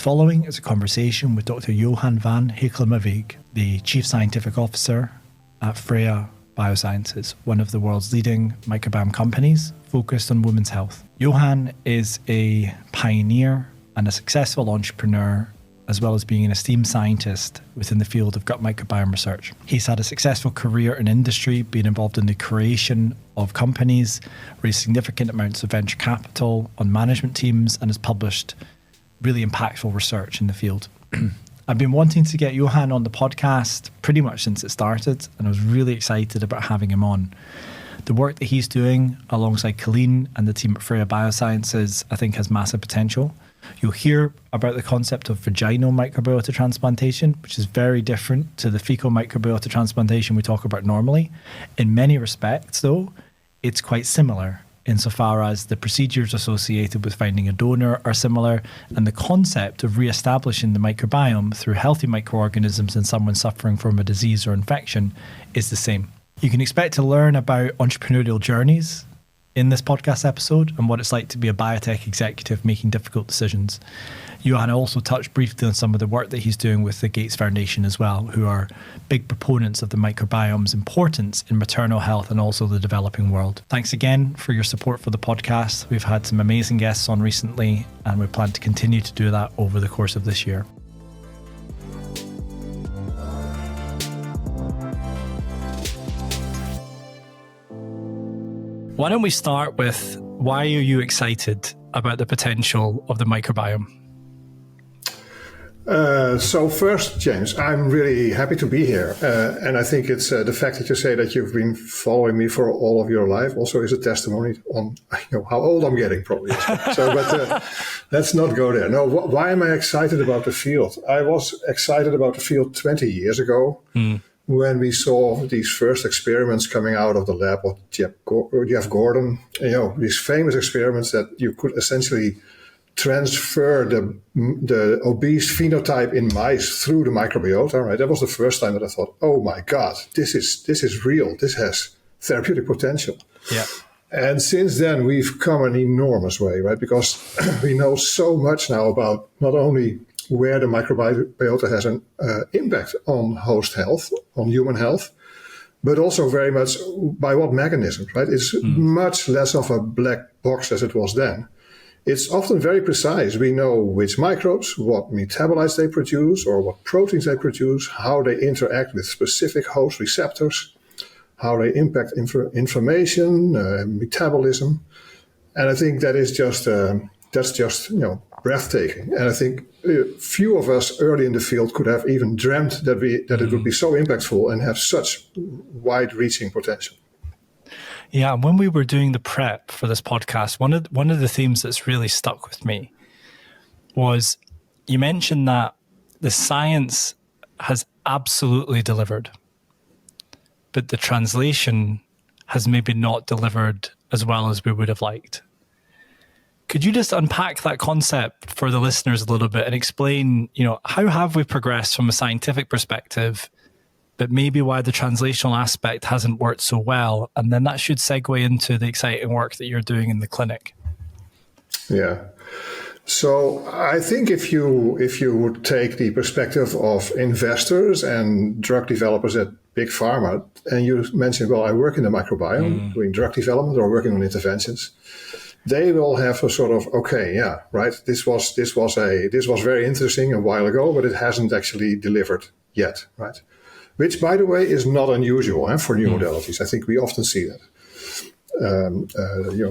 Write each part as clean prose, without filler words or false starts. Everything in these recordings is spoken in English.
following is a conversation with Dr. Johan van Hylckama Vlieg, the Chief Scientific Officer at Freya Biosciences, one of the world's leading microbiome companies focused on women's health. Johan is a pioneer and a successful entrepreneur, as well as being an esteemed scientist within the field of gut microbiome research. He's had a successful career in industry, being involved in the creation of companies, raised significant amounts of venture capital on management teams, and has published really impactful research in the field. I've been wanting to get Johan on the podcast pretty much since it started, and I was really excited about having him on. The work that he's doing alongside Kaleido and the team at Freya Biosciences, I think, has massive potential. You'll hear about the concept of vaginal microbiota transplantation, which is very different to the fecal microbiota transplantation we talk about normally. In many respects, though, it's quite similar insofar as the procedures associated with finding a donor are similar, and the concept of re-establishing the microbiome through healthy microorganisms in someone suffering from a disease or infection is the same. You can expect to learn about entrepreneurial journeys in this podcast episode and what it's like to be a biotech executive making difficult decisions. Johan also touched briefly on some of the work that he's doing with the Gates Foundation as well, who are big proponents of the microbiome's importance in maternal health and also the developing world. Thanks again for your support for the podcast. We've had some amazing guests on recently, and we plan to continue to do that over the course of this year. Why don't we start with, why are you excited about the potential of the microbiome? So first, James, I'm really happy to be here. And I think it's the fact that you say that you've been following me for all of your life also is a testimony on how old I'm getting, probably. But let's not go there. No, why am I excited about the field? I was excited about the field 20 years ago. When we saw these first experiments coming out of the lab of Jeff Gordon, these famous experiments that you could essentially transfer the obese phenotype in mice through the microbiota, right? That was the first time that I thought, oh my God, this is real. This has therapeutic potential. Yeah. And since then, we've come an enormous way, right? Because we know so much now about not only where the microbiota has an impact on host health, on human health, but also very much by what mechanisms, right? It's much less of a black box as it was then. It's often very precise. We know which microbes, what metabolites they produce, or what proteins they produce, how they interact with specific host receptors, how they impact inflammation, metabolism. And I think that is just breathtaking. And I think few of us early in the field could have even dreamt that it would be so impactful and have such wide-reaching potential. Yeah, when we were doing the prep for this podcast, one of the themes that's really stuck with me was you mentioned that the science has absolutely delivered, but the translation has maybe not delivered as well as we would have liked. Could you just unpack that concept for the listeners a little bit and explain, how have we progressed from a scientific perspective, but maybe why the translational aspect hasn't worked so well? And then that should segue into the exciting work that you're doing in the clinic. Yeah. So I think if you would take the perspective of investors and drug developers at Big Pharma, and you mentioned, well, I work in the microbiome, doing drug development or working on interventions, they will have a sort of, okay, yeah, right. This was very interesting a while ago, but it hasn't actually delivered yet, right? Which, by the way, is not unusual for new modalities. I think we often see that.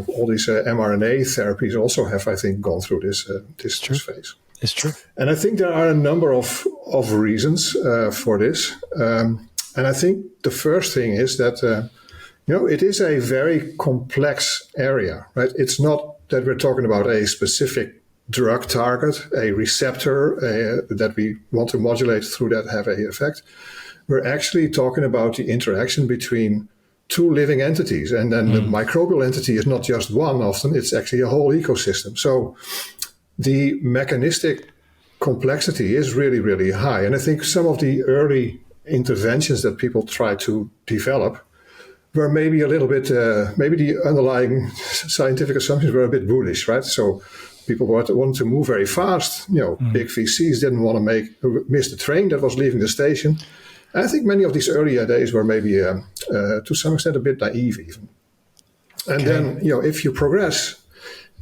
All these mRNA therapies also have, I think, gone through this phase. It's true. And I think there are a number of reasons for this. And I think the first thing is that it is a very complex area, right? It's not that we're talking about a specific drug target, a receptor that we want to modulate through that have a effect. We're actually talking about the interaction between two living entities. And then the microbial entity is not just one often, it's actually a whole ecosystem. So the mechanistic complexity is really, really high. And I think some of the early interventions that people try to develop were maybe a little bit, maybe the underlying scientific assumptions were a bit bullish, right? So people wanted to move very fast. Big VCs didn't want to miss the train that was leaving the station. And I think many of these earlier days were maybe, to some extent, a bit naive even. And then, if you progress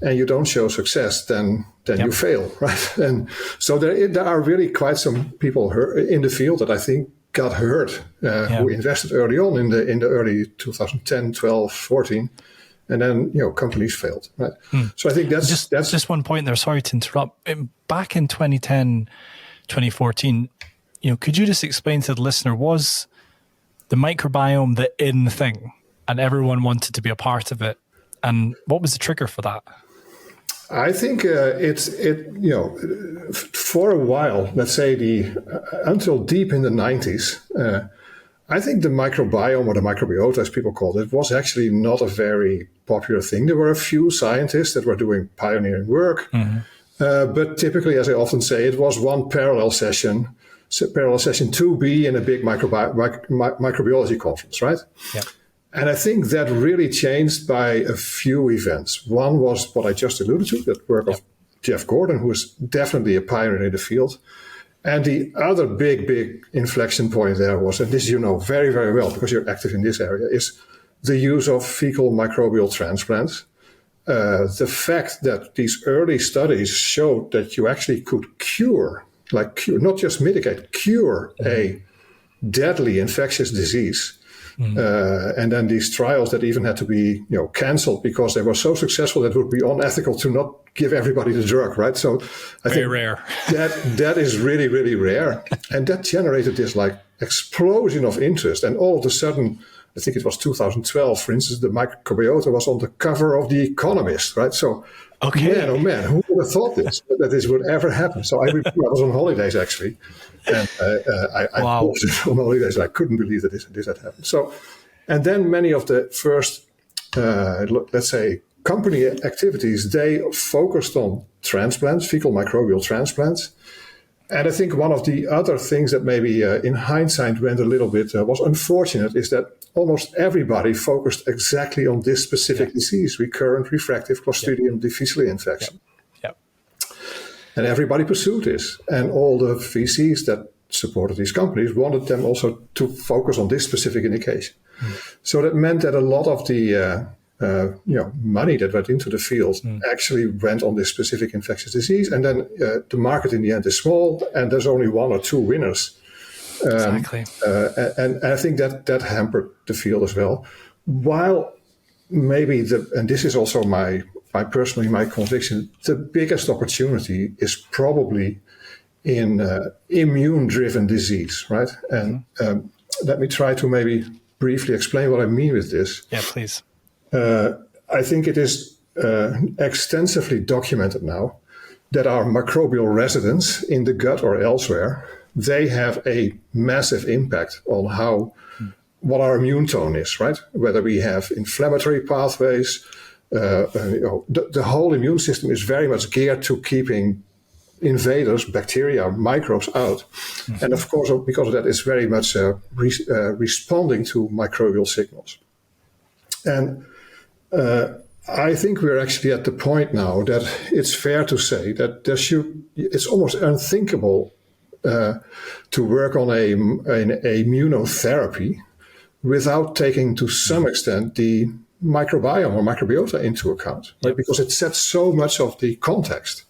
and you don't show success, then you fail, right? And so there are really quite some people in the field that I think got hurt, who invested early on in the early 2010, 12, 14. And then, companies failed, right? So I think that's just one point there. Sorry to interrupt. Back in 2010, 2014, could you just explain to the listener, was the microbiome the in thing and everyone wanted to be a part of it? And what was the trigger for that? I think for a while, let's say until deep in the 90s, I think the microbiome, or the microbiota as people called it, was actually not a very popular thing. There were a few scientists that were doing pioneering work, but typically, as I often say, it was one parallel session 2B in a big microbiology conference, right? Yeah. And I think that really changed by a few events. One was what I just alluded to, that work of Jeff Gordon, who is definitely a pioneer in the field. And the other big inflection point there was, and this you know very, very well because you're active in this area, is the use of fecal microbial transplants. The fact that these early studies showed that you actually could cure, not just mitigate, cure a deadly infectious disease. And then these trials that even had to be canceled because they were so successful that it would be unethical to not give everybody the drug, right? So I think rare. that is really, really rare. And that generated this explosion of interest. And all of a sudden, I think it was 2012, for instance, the microbiota was on the cover of The Economist, right? So, man, oh man, who would have thought that this would ever happen? So I was on holidays actually, and I was on holidays, and I couldn't believe that this had happened. So, and then many of the first, let's say, company activities, they focused on transplants, fecal microbial transplants. And I think one of the other things that maybe in hindsight went a little bit was unfortunate is that almost everybody focused exactly on this specific disease, recurrent refractive Clostridium difficile infection. And everybody pursued this. And all the VCs that supported these companies wanted them also to focus on this specific indication. So that meant that a lot of the money that went into the field actually went on this specific infectious disease. And then the market in the end is small, and there's only one or two winners. Exactly. And I think that hampered the field as well. While maybe and this is also my conviction, the biggest opportunity is probably in immune-driven disease, right? And let me try to maybe briefly explain what I mean with this. Yeah, please. I think it is extensively documented now that our microbial residents in the gut or elsewhere, they have a massive impact on what our immune tone is, right? Whether we have inflammatory pathways, the whole immune system is very much geared to keeping invaders, bacteria, microbes out. And of course, because of that, it's very much responding to microbial signals. And I think we're actually at the point now that it's fair to say that it's almost unthinkable to work on an immunotherapy without taking to some extent the microbiome or microbiota into account, right? Because it sets so much of the context.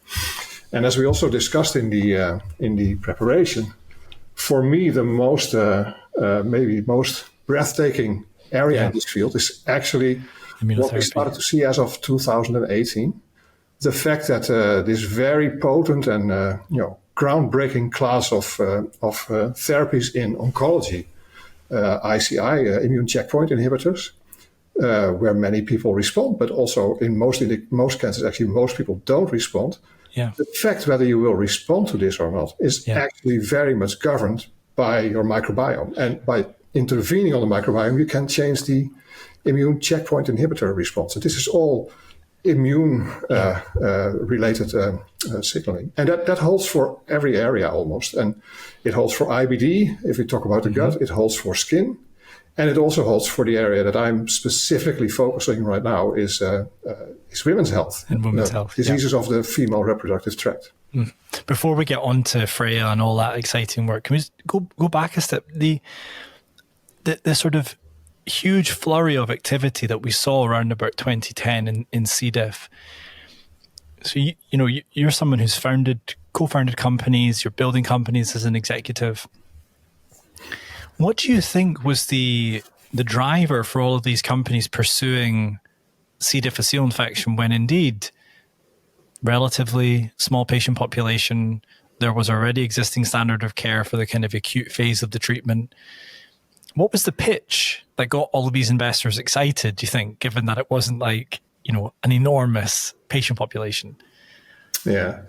And as we also discussed in the preparation, for me the most maybe most breathtaking area in this field is actually what we started to see as of 2018. The fact that this very potent and groundbreaking class of therapies in oncology, ICI, immune checkpoint inhibitors, where many people respond, but also in most cancers, actually most people don't respond. Yeah. The fact whether you will respond to this or not is actually very much governed by your microbiome. And by intervening on the microbiome, you can change the immune checkpoint inhibitor response. And this is all immune related signaling. And that holds for every area almost. And it holds for IBD, if we talk about the gut, it holds for skin. And it also holds for the area that I'm specifically focusing right now is women's health. And women's health. Diseases of the female reproductive tract. Before we get on to Freya and all that exciting work, can we just go back a step? The sort of huge flurry of activity that we saw around about 2010 in C. diff. So you're someone who's co-founded companies, you're building companies as an executive. What do you think was the driver for all of these companies pursuing C. difficile infection when indeed relatively small patient population, there was already existing standard of care for the kind of acute phase of the treatment? What was the pitch that got all of these investors excited, do you think, given that it wasn't like, an enormous patient population? Yeah.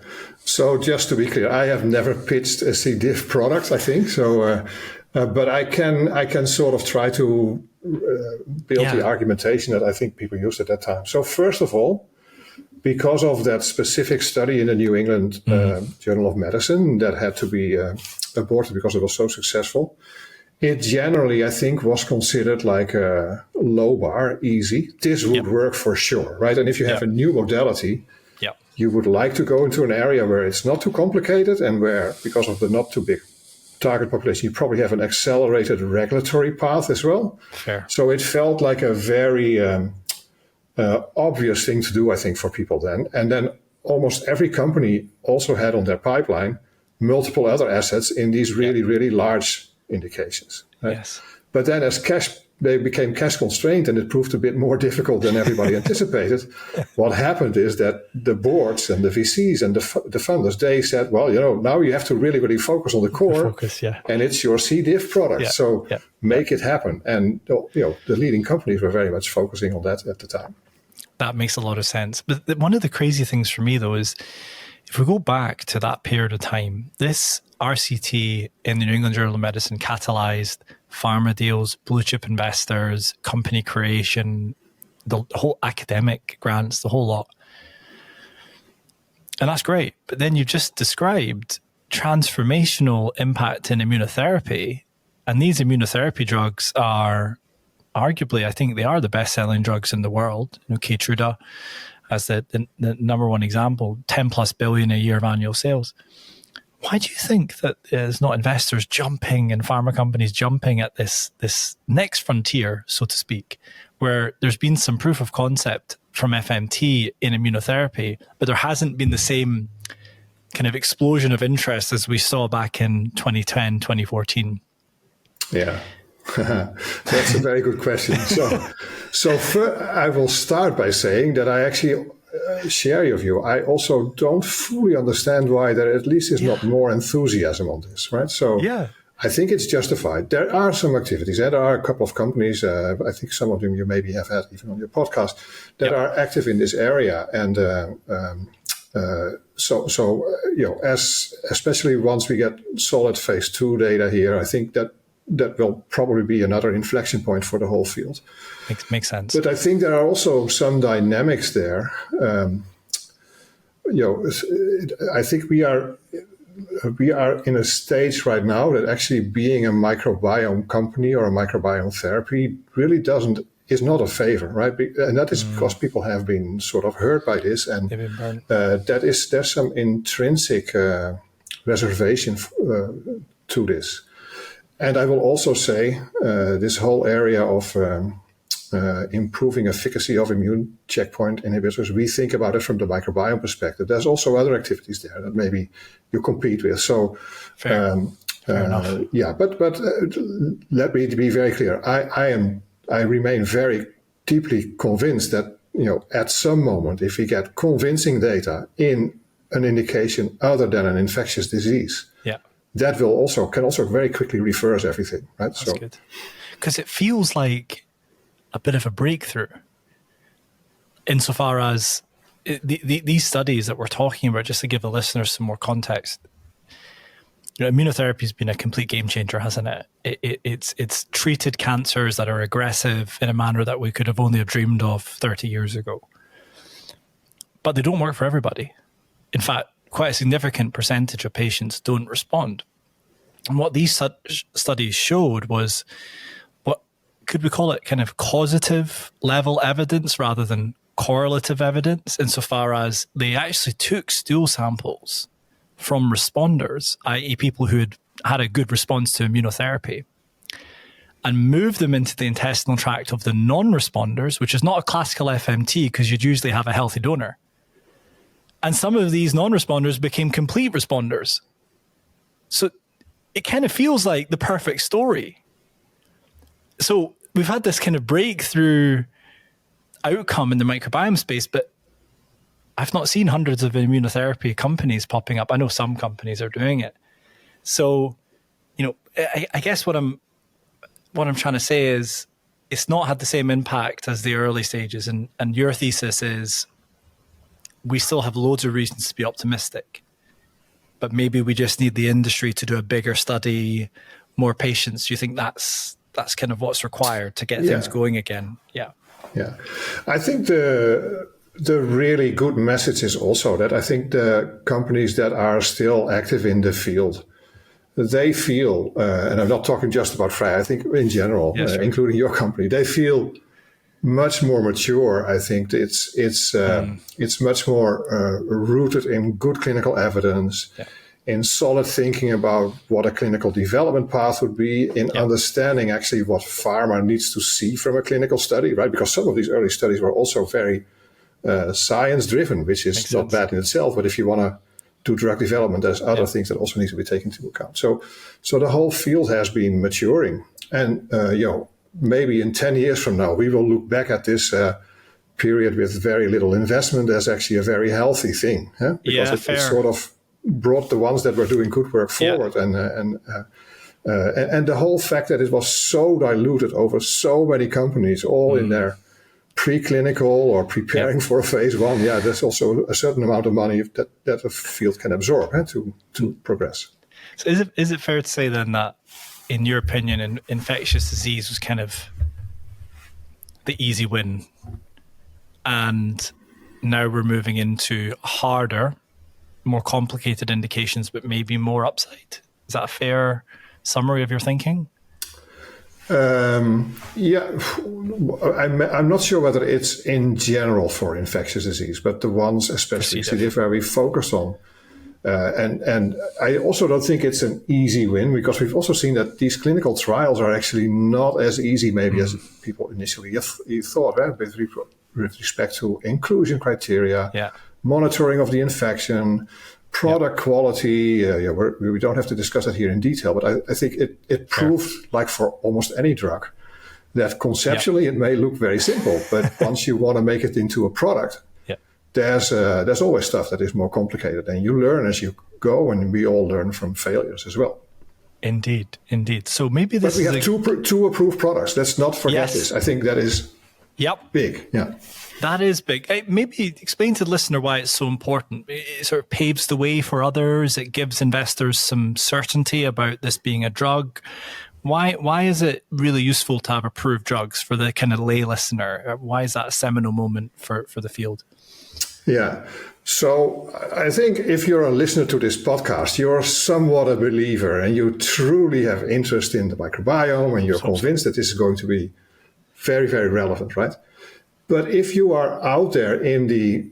So just to be clear, I have never pitched a C. diff product, I think. So, but I can sort of try to build the argumentation that I think people used at that time. So first of all, because of that specific study in the New England Journal of Medicine that had to be aborted because it was so successful, it generally, I think, was considered like a low bar, easy. This would work for sure, right? And if you have a new modality, you would like to go into an area where it's not too complicated and where, because of the not too big target population, you probably have an accelerated regulatory path as well. Fair. So it felt like a very obvious thing to do, I think, for people then. And then almost every company also had on their pipeline multiple other assets in these really, really large indications. Right? Yes. But then as they became cash constrained and it proved a bit more difficult than everybody anticipated, what happened is that the boards and the VCs and the funders, they said, well, now you have to really, really focus on the core. And it's your C. diff product. So make it happen. And the leading companies were very much focusing on that at the time. That makes a lot of sense. But one of the crazy things for me, though, is if we go back to that period of time, this RCT in the New England Journal of Medicine catalyzed pharma deals, blue chip investors, company creation, the whole academic grants, the whole lot. And that's great. But then you just described transformational impact in immunotherapy. And these immunotherapy drugs are arguably, I think they are the best-selling drugs in the world. Keytruda as the number one example, 10 plus billion a year of annual sales. Why do you think that there's not investors jumping and pharma companies jumping at this next frontier, so to speak, where there's been some proof of concept from FMT in immunotherapy, but there hasn't been the same kind of explosion of interest as we saw back in 2010, 2014? Yeah, that's a very good question. So I will start by saying that I actually share your view. I also don't fully understand why there at least is not more enthusiasm on this, right? So I think it's justified. There are some activities. There are a couple of companies, I think some of them you maybe have had even on your podcast, that are active in this area. And especially once we get solid phase 2 data here, I think that will probably be another inflection point for the whole field. Makes sense. But I think there are also some dynamics there. I think we are in a stage right now that actually being a microbiome company or a microbiome therapy really is not a favor, right? And that is because people have been sort of hurt by this, and there's some intrinsic reservation to this. And I will also say this whole area of improving efficacy of immune checkpoint inhibitors, we think about it from the microbiome perspective. There's also other activities there that maybe you compete with. So, Fair enough. But let me be very clear. I remain very deeply convinced that at some moment, if we get convincing data in an indication other than an infectious disease, that can also very quickly reverse everything, right? That's good. Because it feels like a bit of a breakthrough insofar as these studies that we're talking about, just to give the listeners some more context. Immunotherapy has been a complete game changer, hasn't it? It's treated cancers that are aggressive in a manner that we could have only dreamed of 30 years ago. But they don't work for everybody. In fact, quite a significant percentage of patients don't respond. And what these studies showed was could we call it kind of causative level evidence rather than correlative evidence, insofar as they actually took stool samples from responders, i.e. people who had a good response to immunotherapy, and moved them into the intestinal tract of the non-responders, which is not a classical FMT because you'd usually have a healthy donor. And some of these non-responders became complete responders. So it kind of feels like the perfect story. So we've had this kind of breakthrough outcome in the microbiome space, but I've not seen hundreds of immunotherapy companies popping up. I know some companies are doing it. So, I guess what I'm trying to say is it's not had the same impact as the early stages. And your thesis is we still have loads of reasons to be optimistic, but maybe we just need the industry to do a bigger study, more patients. Do you think that's kind of what's required to get things going again? Yeah. Yeah. I think the really good message is also that I think the companies that are still active in the field, they feel, and I'm not talking just about Freya, I think in general, including your company, they feel much more mature. I think it's much more rooted in good clinical evidence, in solid thinking about what a clinical development path would be, in understanding actually what pharma needs to see from a clinical study, right? Because some of these early studies were also very science-driven, which is not bad in itself. But if you want to do drug development, there's other things that also need to be taken into account. So the whole field has been maturing. And, maybe in 10 years from now, we will look back at this period with very little investment as actually a very healthy thing. Because it sort of brought the ones that were doing good work forward. And the whole fact that it was so diluted over so many companies, all in their preclinical or preparing for a phase 1, there's also a certain amount of money that a field can absorb to progress. So is it fair to say then that, in your opinion, infectious disease was kind of the easy win, and now we're moving into harder, more complicated indications, but maybe more upside? Is that a fair summary of your thinking? I'm not sure whether it's in general for infectious disease, but the ones especially where we focus on. And I also don't think it's an easy win, because we've also seen that these clinical trials are actually not as easy maybe as people initially thought, right? With respect to inclusion criteria, monitoring of the infection, product quality. We don't have to discuss that here in detail, but I think it proved, like for almost any drug, that conceptually it may look very simple, but once you want to make it into a product, there's always stuff that is more complicated, and you learn as you go, and we all learn from failures as well. Indeed. So maybe this we have two approved products. Let's not forget this. I think that is big. Yeah. That is big. Maybe explain to the listener why it's so important. It sort of paves the way for others. It gives investors some certainty about this being a drug. Why is it really useful to have approved drugs for the kind of lay listener? Why is that a seminal moment for the field? Yeah. So I think if you're a listener to this podcast, you're somewhat a believer and you truly have interest in the microbiome, and you're convinced that this is going to be very, very relevant, right? But if you are out there in the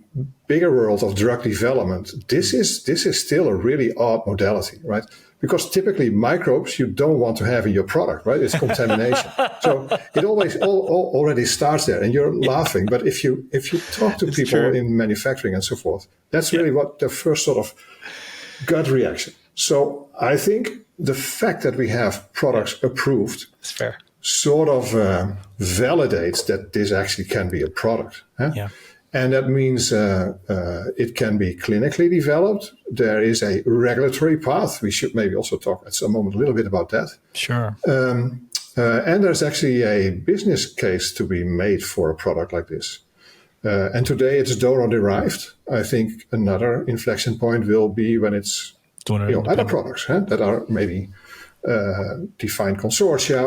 bigger world of drug development, this is still a really odd modality, right? Because typically microbes you don't want to have in your product, right? It's contamination. So it always already starts there, and you're laughing. But if you talk to people in manufacturing and so forth, that's really what the first sort of gut reaction. So I think the fact that we have products approved sort of validates that this actually can be a product. And that means it can be clinically developed. There is a regulatory path. We should maybe also talk at some moment a little bit about that. Sure. And there's actually a business case to be made for a product like this. And today it's donor-derived. I think another inflection point will be when it's other products that are maybe defined consortia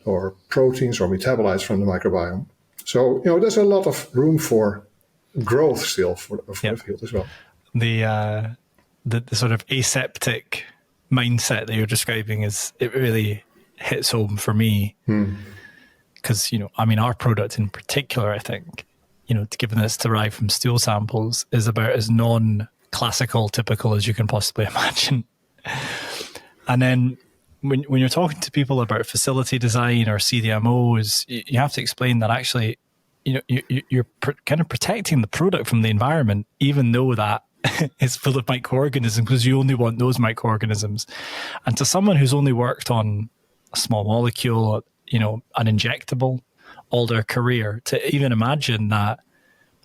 or proteins or metabolites from the microbiome. So, there's a lot of room for growth still for the field as well. The sort of aseptic mindset that you're describing it really hits home for me. because, our product in particular, I think, given that it's derived from stool samples, is about as non-classical, typical as you can possibly imagine. And then when you're talking to people about facility design or CDMOs, you have to explain that actually, you're kind of protecting the product from the environment, even though that is full of microorganisms, because you only want those microorganisms. And to someone who's only worked on a small molecule, an injectable all their career, to even imagine that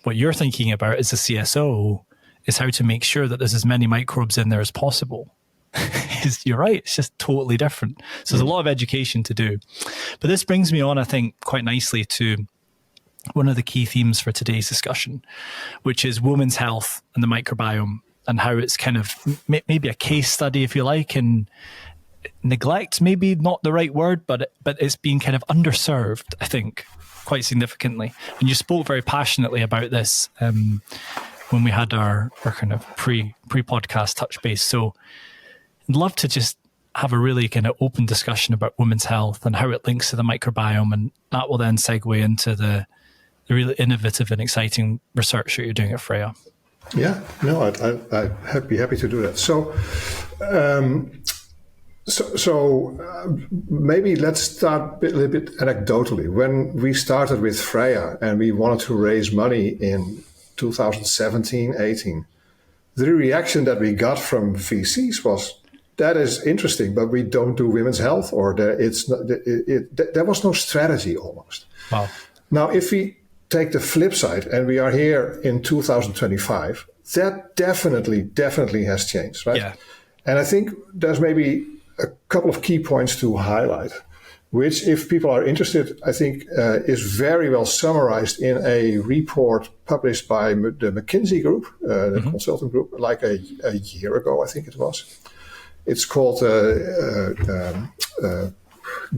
what you're thinking about as a CSO is how to make sure that there's as many microbes in there as possible. You're right, it's just totally different. So there's a lot of education to do. But this brings me on, I think, quite nicely to one of the key themes for today's discussion, which is women's health and the microbiome, and how it's kind of maybe a case study, if you like, and neglect, maybe not the right word, but it's been kind of underserved, I think, quite significantly. And you spoke very passionately about this when we had our kind of pre-podcast touch base. So I'd love to just have a really kind of open discussion about women's health and how it links to the microbiome, and that will then segue into the really innovative and exciting research that you're doing at Freya. Yeah, no, I'd be happy to do that. So maybe let's start a little bit anecdotally. When we started with Freya and we wanted to raise money in 2017-18, the reaction that we got from VCs was, that is interesting, but we don't do women's health, or there was no strategy almost. Wow. Now, if we take the flip side, and we are here in 2025, that definitely has changed, right? Yeah. And I think there's maybe a couple of key points to highlight, which, if people are interested, I think is very well summarized in a report published by the McKinsey Group, the consulting group, like a year ago, I think it was. It's called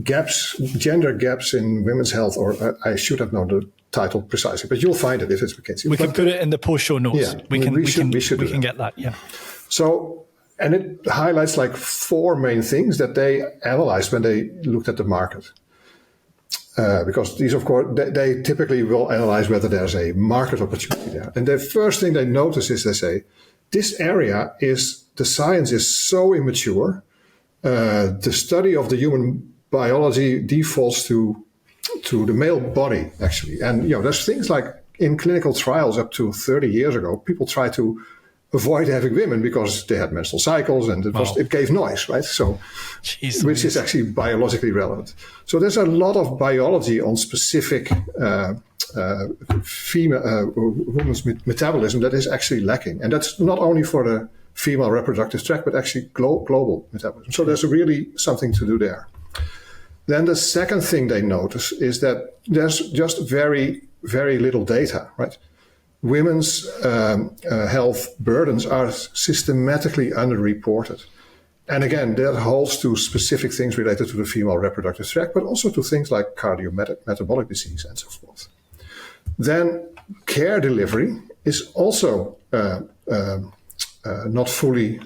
Gender Gaps in Women's Health, or I should have known the title precisely, but you'll find it if it's McKinsey. We can put it in the post show notes. Yeah, we can get that. Yeah. So, and it highlights like 4 main things that they analyzed when they looked at the market. Because these, of course, they typically will analyze whether there's a market opportunity there. And the first thing they notice is they say, this area the science is so immature. The study of the human biology defaults to the male body, actually. And, there's things like in clinical trials up to 30 years ago, people tried to avoid having women because they had menstrual cycles and it gave noise, right? So, which is actually biologically relevant. So there's a lot of biology on specific female women's metabolism that is actually lacking. And that's not only for the female reproductive tract, but actually global metabolism. So there's really something to do there. Then the second thing they notice is that there's just very, very little data, right? Women's health burdens are systematically underreported. And again, that holds to specific things related to the female reproductive tract, but also to things like cardiometabolic disease and so forth. Then care delivery is also not fully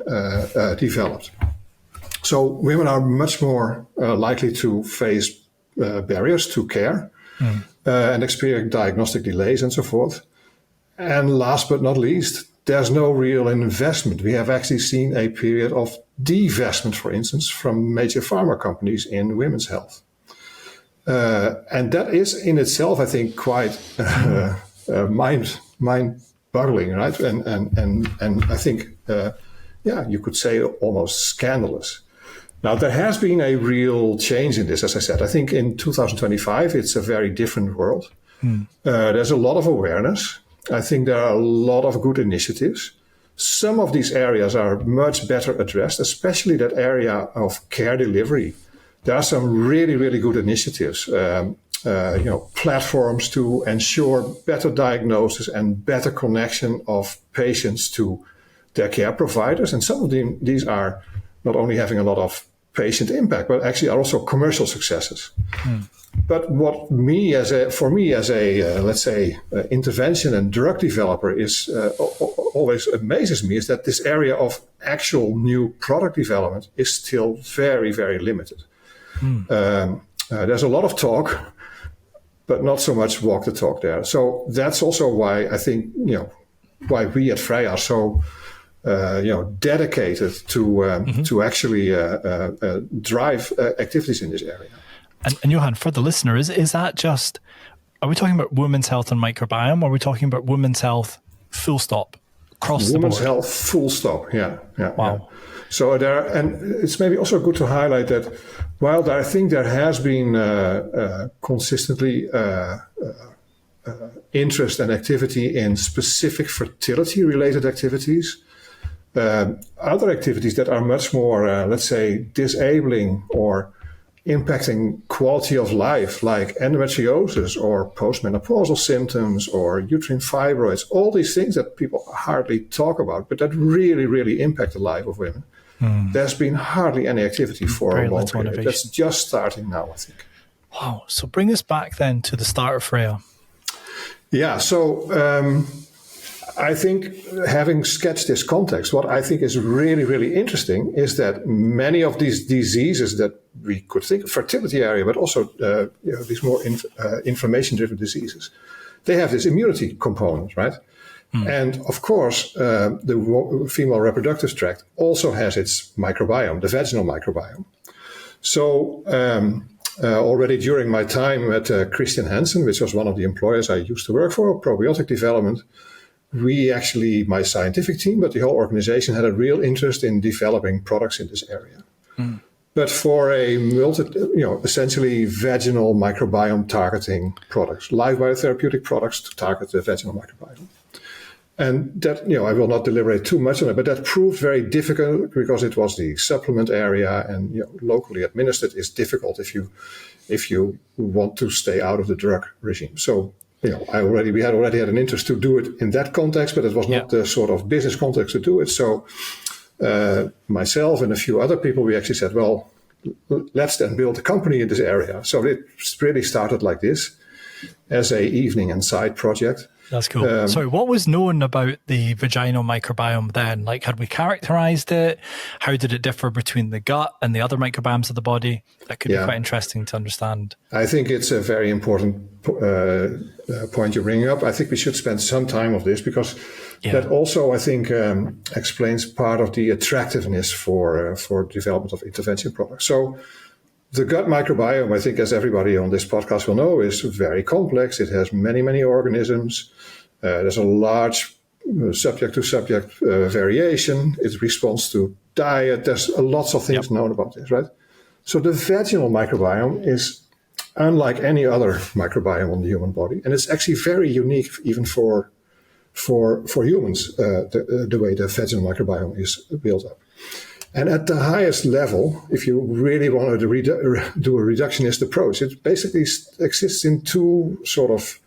developed. So women are much more likely to face barriers to care and experience diagnostic delays and so forth. And last but not least, there's no real investment. We have actually seen a period of divestment, for instance, from major pharma companies in women's health. And that is in itself, I think, quite mind-boggling, right? And I think, you could say almost scandalous. Now, there has been a real change in this, as I said. I think in 2025, it's a very different world. There's a lot of awareness. I think there are a lot of good initiatives. Some of these areas are much better addressed, especially that area of care delivery. There are some really, really good initiatives, platforms to ensure better diagnosis and better connection of patients to their care providers. And some of these are not only having a lot of patient impact, but actually are also commercial successes. But for me as a let's say, intervention and drug developer is always amazes me is that this area of actual new product development is still very, very limited. There's a lot of talk, but not so much walk the talk there. So that's also why I think, why we at Freya are so, dedicated to actually drive activities in this area. And Johan, for the listener, is that just, are we talking about women's health and microbiome, or are we talking about women's health full stop, across the board? Women's health full stop, yeah. Wow. Yeah. So and it's maybe also good to highlight that while I think there has been consistently interest and activity in specific fertility-related activities, other activities that are much more, let's say, disabling or impacting quality of life, like endometriosis or postmenopausal symptoms or uterine fibroids, all these things that people hardly talk about, but that really, really impact the life of women. There's been hardly any activity for Very a long little period. innovation. That's just starting now, I think. Wow. So bring us back then to the start of Freya. Yeah, so I think having sketched this context, what I think is really, really interesting is that many of these diseases that we could think of, fertility area, but also these more inflammation-driven diseases, they have this immunity component, right? And of course, the female reproductive tract also has its microbiome, the vaginal microbiome. So already during my time at Christian Hansen, which was one of the employers I used to work for, probiotic development, we actually, my scientific team, but the whole organization had a real interest in developing products in this area. But for a essentially vaginal microbiome targeting products, live biotherapeutic products to target the vaginal microbiome. And that, I will not deliberate too much on it, but that proved very difficult because it was the supplement area, and locally administered is difficult if you want to stay out of the drug regime. So, we had already had an interest to do it in that context, but it was not the sort of business context to do it. So, myself and a few other people, we actually said, well, let's then build a company in this area. So it really started like this, as a evening and side project. That's cool. Sorry, what was known about the vaginal microbiome then? Like, had we characterized it? How did it differ between the gut and the other microbiomes of the body? That could be quite interesting to understand. I think it's a very important point you're bringing up. I think we should spend some time on this because that also, I think, explains part of the attractiveness for development of intervention products. So the gut microbiome, I think, as everybody on this podcast will know, is very complex. It has many, many organisms. There's a large subject-to-subject variation. It responds to diet. There's lots of things known about this, right? So the vaginal microbiome is unlike any other microbiome on the human body, and it's actually very unique even for humans, the way the vaginal microbiome is built up. And at the highest level, if you really want to do a reductionist approach, it basically exists in two sort of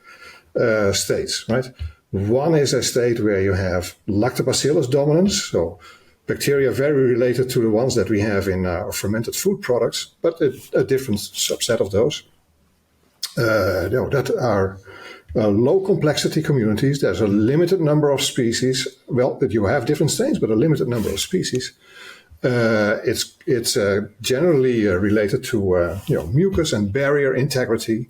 states, right? One is a state where you have lactobacillus dominance, so bacteria very related to the ones that we have in our fermented food products, but a different subset of those that are low complexity communities. There's a limited number of species. Well, that you have different strains, but a limited number of species. It's generally related to mucus and barrier integrity.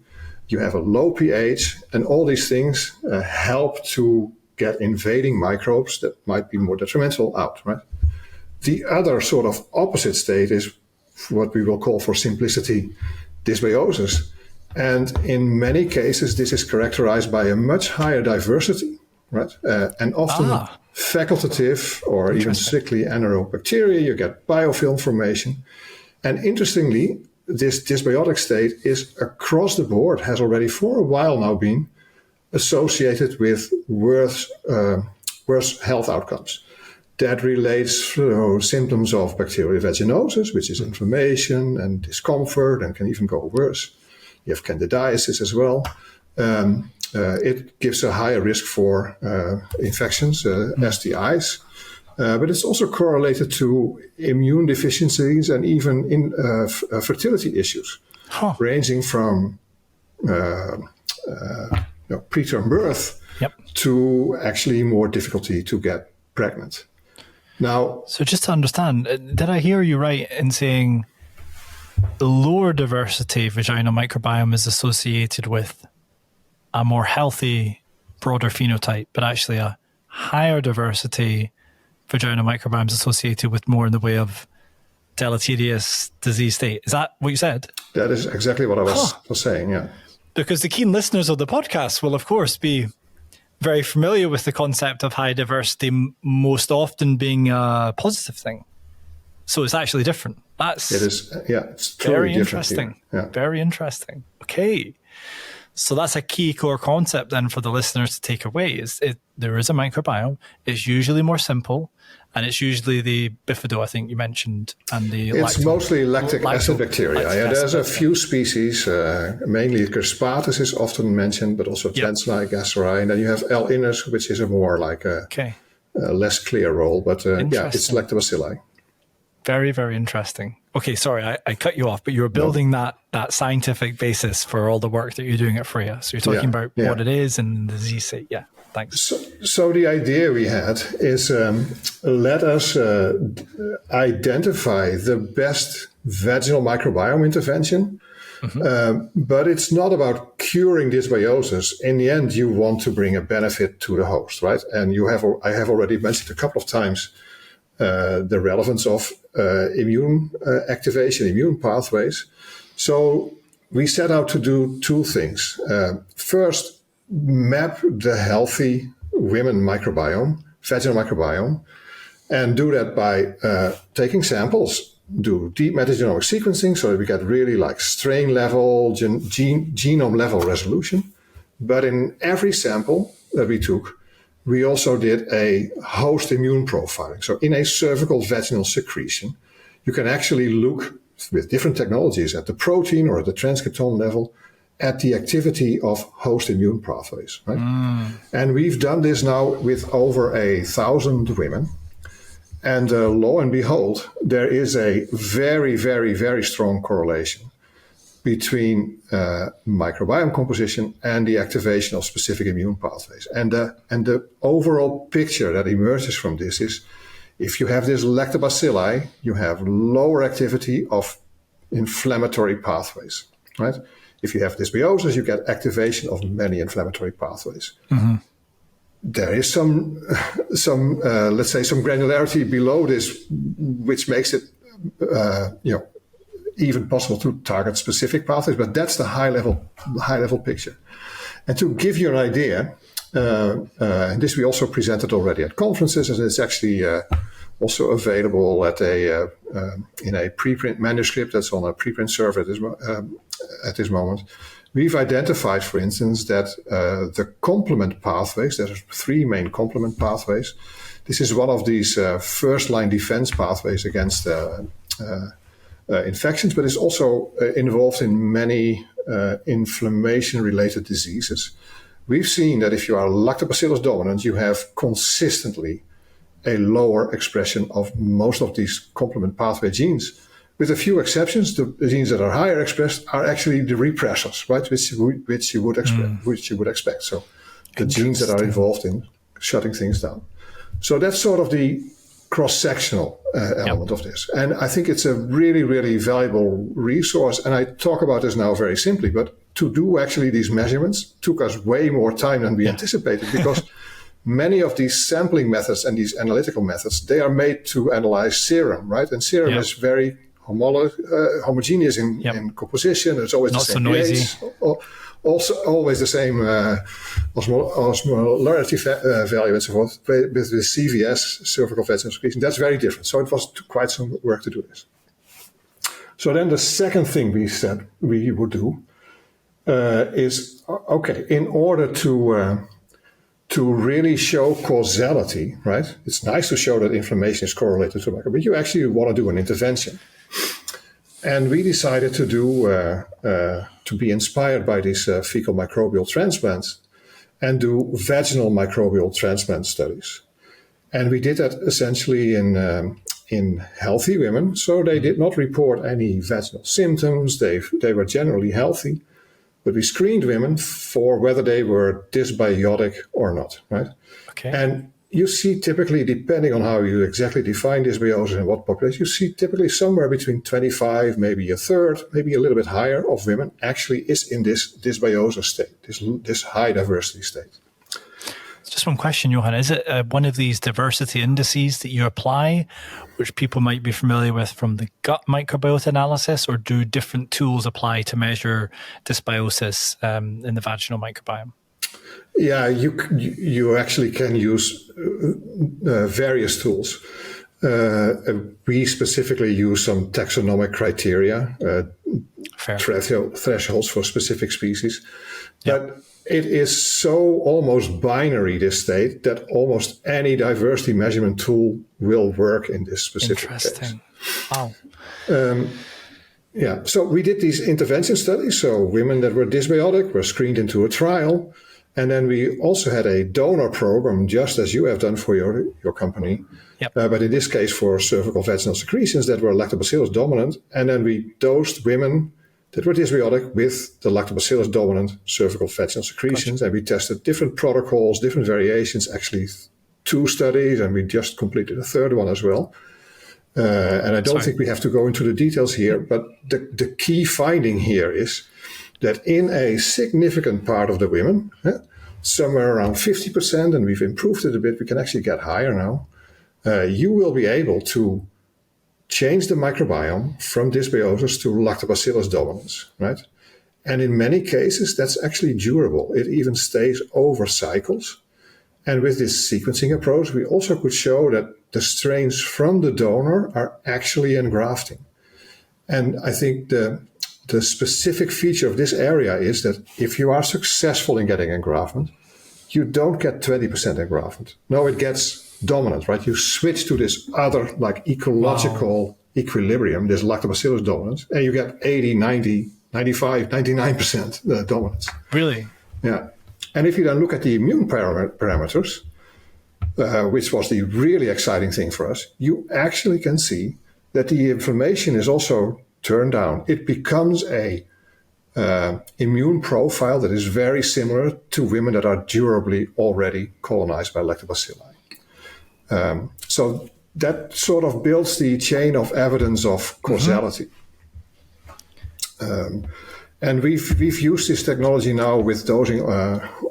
You have a low pH, and all these things help to get invading microbes that might be more detrimental out, right? The other sort of opposite state is what we will call, for simplicity, dysbiosis. And in many cases, this is characterized by a much higher diversity, right? And often facultative or even strictly anaerobic bacteria. You get biofilm formation. And interestingly, this dysbiotic state is across the board, has already for a while now been associated with worse health outcomes. That relates to symptoms of bacterial vaginosis, which is inflammation and discomfort and can even go worse. You have candidiasis as well. It gives a higher risk for infections, STIs. But it's also correlated to immune deficiencies and even in fertility issues, ranging from preterm birth to actually more difficulty to get pregnant. Now, so just to understand, did I hear you right in saying the lower diversity vaginal microbiome is associated with a more healthy, broader phenotype, but actually a higher diversity vaginal microbiomes associated with more in the way of deleterious disease state. Is that what you said? That is exactly what I was saying, yeah. Because the keen listeners of the podcast will, of course, be very familiar with the concept of high diversity most often being a positive thing. So it's actually different. It is, yeah, it's very interesting. Yeah. Very interesting. Okay. So that's a key core concept then for the listeners to take away there is a microbiome. It's usually more simple, and it's usually the bifido, I think you mentioned, and it's mostly lactic acid bacteria. There's a few species, mainly Crispatus is often mentioned, but also Translai, Gasseri, and then you have L. inus, which is a more like a less clear role, but it's lactobacilli. Very, very interesting. Okay, sorry, I cut you off, but you were building that scientific basis for all the work that you're doing at Freya. So you're talking about what it is and the disease state. Yeah, thanks. So the idea we had is let us identify the best vaginal microbiome intervention, but it's not about curing dysbiosis. In the end, you want to bring a benefit to the host, right? And I have already mentioned a couple of times the relevance of immune activation, immune pathways. So we set out to do two things. First, map the healthy women microbiome, vaginal microbiome, and do that by taking samples, do deep metagenomic sequencing so that we get really like strain level, genome level resolution. But in every sample that we took, we also did a host immune profiling. So in a cervical vaginal secretion, you can actually look with different technologies at the protein or at the transcriptome level at the activity of host immune pathways. Right? And we've done this now with over 1,000 women. And lo and behold, there is a very, very, very strong correlation between microbiome composition and the activation of specific immune pathways. And the overall picture that emerges from this is, if you have this lactobacilli, you have lower activity of inflammatory pathways, right? If you have dysbiosis, you get activation of many inflammatory pathways. There is some let's say some granularity below this, which makes it even possible to target specific pathways, but that's the high level picture. And to give you an idea, and this we also presented already at conferences, and it's actually also available at in a preprint manuscript that's on a preprint server at this moment. We've identified, for instance, that the complement pathways, there are 3 main complement pathways. This is one of these first-line defense pathways against infections, but it's also involved in many inflammation-related diseases. We've seen that if you are lactobacillus dominant, you have consistently a lower expression of most of these complement pathway genes. With a few exceptions, the genes that are higher expressed are actually the repressors, right? Which you would expect. So the genes that are involved in shutting things down. So that's sort of the cross-sectional element of this. And I think it's a really, really valuable resource. And I talk about this now very simply, but to do actually these measurements took us way more time than we anticipated, because many of these sampling methods and these analytical methods, they are made to analyze serum, right? And serum is very homogeneous in composition. It's always not the same so noisy. Also, always the same osmolarity value and so forth. With the CVS, cervical vaginal secretion, that's very different. So it was quite some work to do this. So then the second thing we said we would do is, okay, in order to really show causality, right? It's nice to show that inflammation is correlated to microbiome, but you actually want to do an intervention. And we decided to do, to be inspired by these fecal microbial transplants and do vaginal microbial transplant studies. And we did that essentially in healthy women. So they did not report any vaginal symptoms. They were generally healthy, but we screened women for whether they were dysbiotic or not, right? Okay. And you see typically, depending on how you exactly define dysbiosis and what population, you see typically somewhere between 25, maybe a third, maybe a little bit higher of women actually is in this dysbiosis state, this high diversity state. Just one question, Johan. Is it one of these diversity indices that you apply, which people might be familiar with from the gut microbiota analysis, or do different tools apply to measure dysbiosis in the vaginal microbiome? Yeah, you actually can use various tools. We specifically use some taxonomic criteria, thresholds for specific species. Yep. But it is so almost binary, this state, that almost any diversity measurement tool will work in this specific case. Wow. Yeah, so we did these intervention studies. So women that were dysbiotic were screened into a trial. And then we also had a donor program, just as you have done for your company. Yep. But in this case, for cervical vaginal secretions that were lactobacillus dominant. And then we dosed women that were dysbiotic with the lactobacillus dominant cervical vaginal secretions. Gotcha. And we tested different protocols, different variations, actually 2 studies, and we just completed a 3rd one as well. And I don't think we have to go into the details here, but the key finding here is that in a significant part of the women, somewhere around 50%, and we've improved it a bit, we can actually get higher now, you will be able to change the microbiome from dysbiosis to lactobacillus dominance, right? And in many cases, that's actually durable. It even stays over cycles. And with this sequencing approach, we also could show that the strains from the donor are actually engrafting. And I think the specific feature of this area is that if you are successful in getting engraftment, you don't get 20% engraftment. No, it gets dominant, right? You switch to this other like ecological equilibrium, this lactobacillus dominance, and you get 80, 90, 95, 99% dominance. Really? Yeah. And if you then look at the immune parameters, which was the really exciting thing for us, you actually can see that the inflammation is also turned down. It becomes a immune profile that is very similar to women that are durably already colonized by lactobacilli. So that sort of builds the chain of evidence of causality. And we've used this technology now with dosing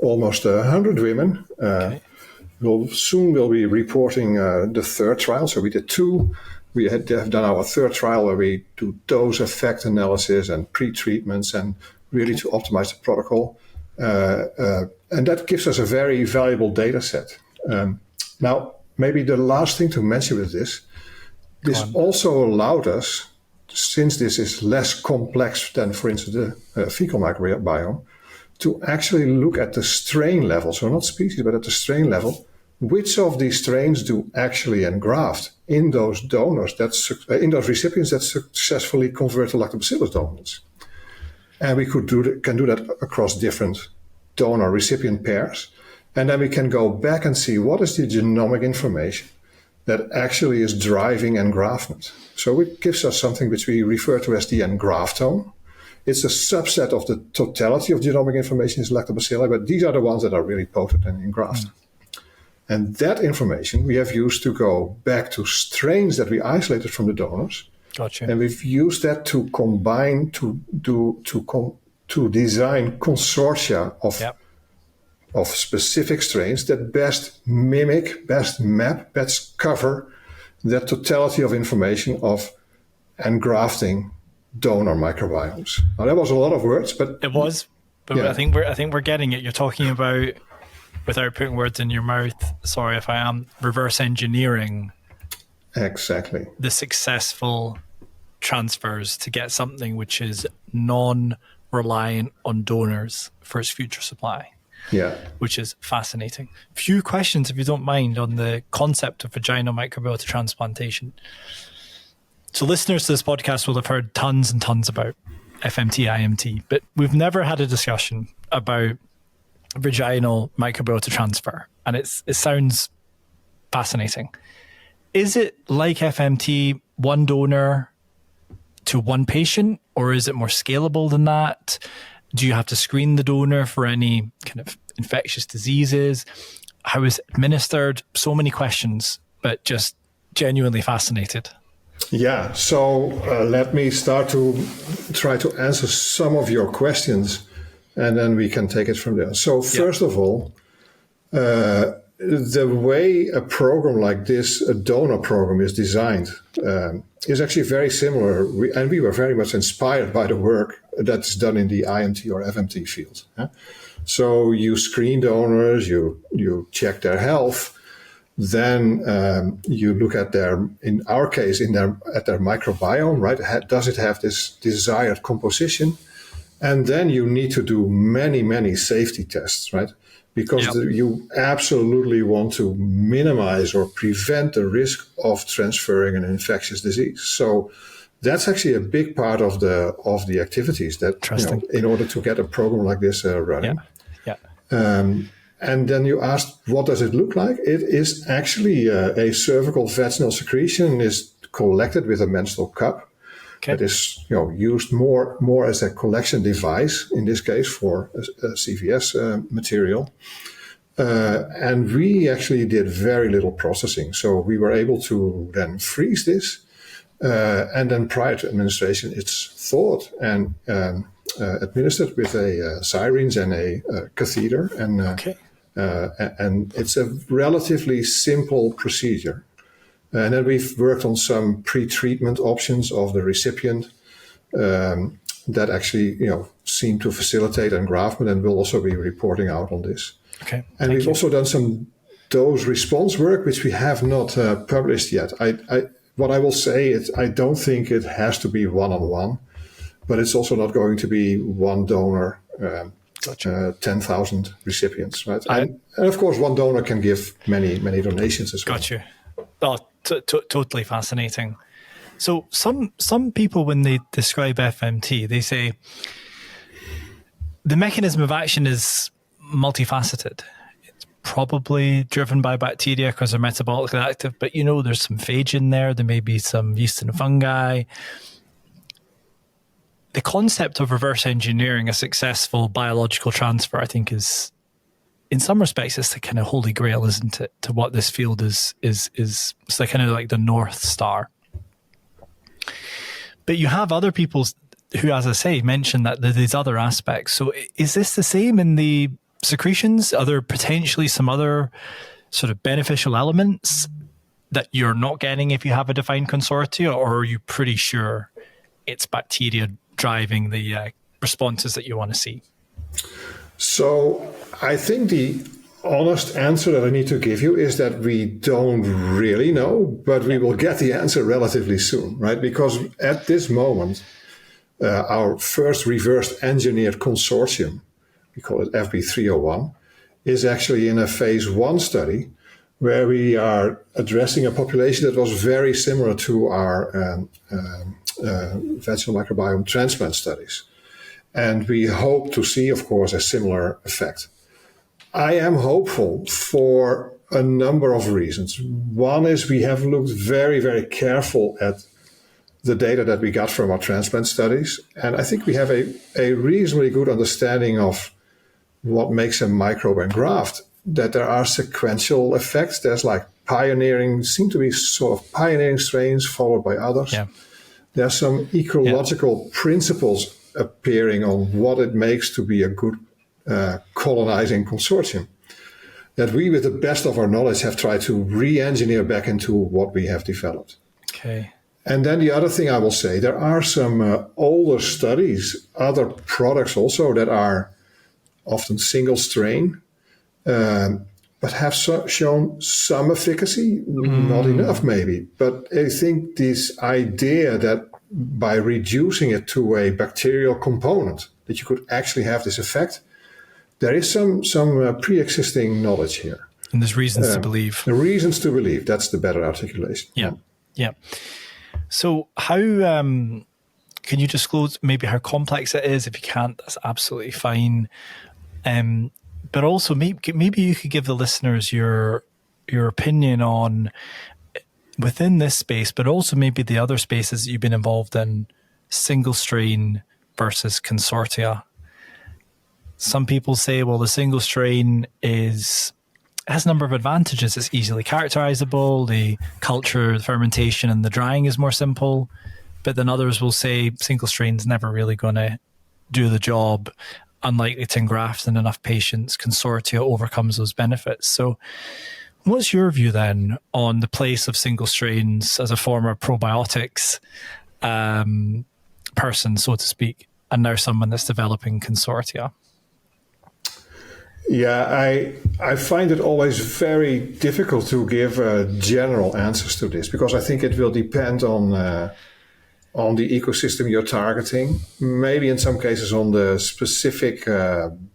almost 100 women. Okay. Soon we'll be reporting the 3rd trial. So we did 2. We have done our 3rd trial where we do dose effect analysis and pre-treatments and really to optimize the protocol. And that gives us a very valuable data set. Now, maybe the last thing to mention with this also allowed us, since this is less complex than, for instance, the fecal microbiome, to actually look at the strain level, so not species, but at the strain level, which of these strains do actually engraft in those donors, in those recipients that successfully convert to lactobacillus dominance. And we can do that across different donor-recipient pairs. And then we can go back and see what is the genomic information that actually is driving engraftment. So it gives us something which we refer to as the Engraftome. It's a subset of the totality of genomic information is lactobacilli, but these are the ones that are really potent and engraft. And that information we have used to go back to strains that we isolated from the donors. Gotcha. And we've used that to combine, to design consortia of specific strains that best mimic, best map, best cover the totality of information of engrafting donor microbiomes. Now that was a lot of words, but it was. But yeah. I think we're getting it. You're talking about, without putting words in your mouth, sorry if I am, reverse engineering. Exactly. The successful transfers to get something which is non-reliant on donors for its future supply. Yeah. Which is fascinating. Few questions, if you don't mind, on the concept of vaginal microbiota transplantation. So listeners to this podcast will have heard tons and tons about FMT, IMT, but we've never had a discussion about vaginal microbiota transfer. And it sounds fascinating. Is it like FMT, one donor to one patient, or is it more scalable than that? Do you have to screen the donor for any kind of infectious diseases? how is it administered? So many questions, but just genuinely fascinated. Yeah, so let me start to try to answer some of your questions, and then we can take it from there. So first of all, the way a program like this, a donor program, is designed is actually very similar. We were very much inspired by the work that's done in the IMT or FMT field. So you screen donors, you check their health, then you look at in our case, at their microbiome, right? Does it have this desired composition? And then you need to do many, many safety tests, right? Because you absolutely want to minimize or prevent the risk of transferring an infectious disease. So that's actually a big part of the activities that, in order to get a program like this running. And then you asked, what does it look like? It is actually a cervical vaginal secretion is collected with a menstrual cup. That is used more as a collection device, in this case for a CVS material. And we actually did very little processing. So we were able to then freeze this. And then prior to administration, it's thawed and administered with a syringe and a catheter. And it's a relatively simple procedure. And then we've worked on some pre-treatment options of the recipient that actually, seem to facilitate engraftment, and we'll also be reporting out on this. And we've also done some dose response work, which we have not published yet. What I will say is I don't think it has to be one-on-one, but it's also not going to be one donor, 10,000 recipients, right? And of course, one donor can give many donations as well. Got you. Oh, totally fascinating. So some people, when they describe FMT, they say the mechanism of action is multifaceted. It's probably driven by bacteria because they're metabolically active, but there's some phage in there. There may be some yeast and fungi. The concept of reverse engineering a successful biological transfer, I think, is, in some respects, it's the kind of holy grail, isn't it, to what this field is it's the kind of like the North Star. But you have other people who, as I say, mention that there's these other aspects. So is this the same in the secretions? Are there potentially some other sort of beneficial elements that you're not getting if you have a defined consortia, or are you pretty sure it's bacteria driving the responses that you want to see? So I think the honest answer that I need to give you is that we don't really know, but we will get the answer relatively soon, right? Because at this moment, our first reverse engineered consortium, we call it FB301, is actually in a phase 1 study where we are addressing a population that was very similar to our vaginal microbiome transplant studies. And we hope to see, of course, a similar effect. I am hopeful for a number of reasons. One is we have looked very, very careful at the data that we got from our transplant studies. And I think we have a reasonably good understanding of what makes a microbe engraft, that there are sequential effects. There's seem to be sort of pioneering strains followed by others. There are some ecological principles appearing on what it makes to be a good colonizing consortium that we, with the best of our knowledge, have tried to re-engineer back into what we have developed. And then the other thing I will say, there are some older studies, other products also that are often single strain, but have shown some efficacy, not enough maybe. But I think this idea that by reducing it to a bacterial component, that you could actually have this effect, there is some pre-existing knowledge here. And there's reasons to believe. The reasons to believe, that's the better articulation. Yeah. So how can you disclose maybe how complex it is? If you can't, that's absolutely fine. But also maybe you could give the listeners your opinion on, within this space, but also maybe the other spaces that you've been involved in, single strain versus consortia. Some people say, well, the single strain is has a number of advantages. It's easily characterizable. The culture, the fermentation, and the drying is more simple. But then others will say single strain's never really going to do the job, unlikely to engraft in enough patients. Consortia overcomes those benefits. So what's your view then on the place of single strains as a former probiotics person, so to speak, and now someone that's developing Consortia? Yeah, I find it always very difficult to give general answers to this, because I think it will depend on the ecosystem you're targeting, maybe in some cases on the specific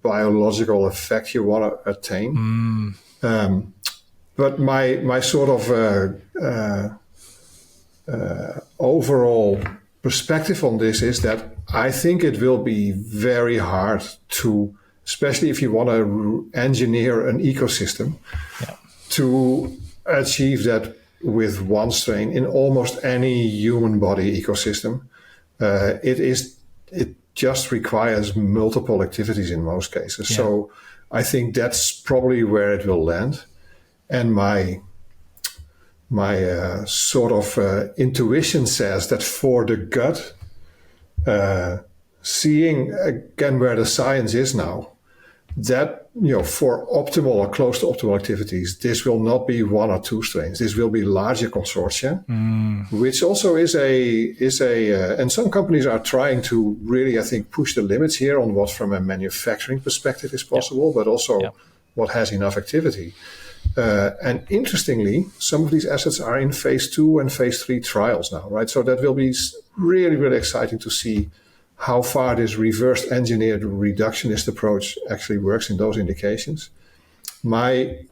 biological effect you want to attain. But my sort of overall perspective on this is that I think it will be very hard to, especially if you want to engineer an ecosystem, to achieve that with one strain in almost any human body ecosystem. It just requires multiple activities in most cases. Yeah. So I think that's probably where it will land. And my sort of intuition says that for the gut, seeing again where the science is now, that, for optimal or close to optimal activities, this will not be one or two strains. This will be larger consortia, which also is and some companies are trying to really, I think, push the limits here on what from a manufacturing perspective is possible, but also what has enough activity. And interestingly, some of these assets are in phase 2 and phase 3 trials now, right? So that will be really, really exciting to see how far this reverse engineered reductionist approach actually works in those indications. Our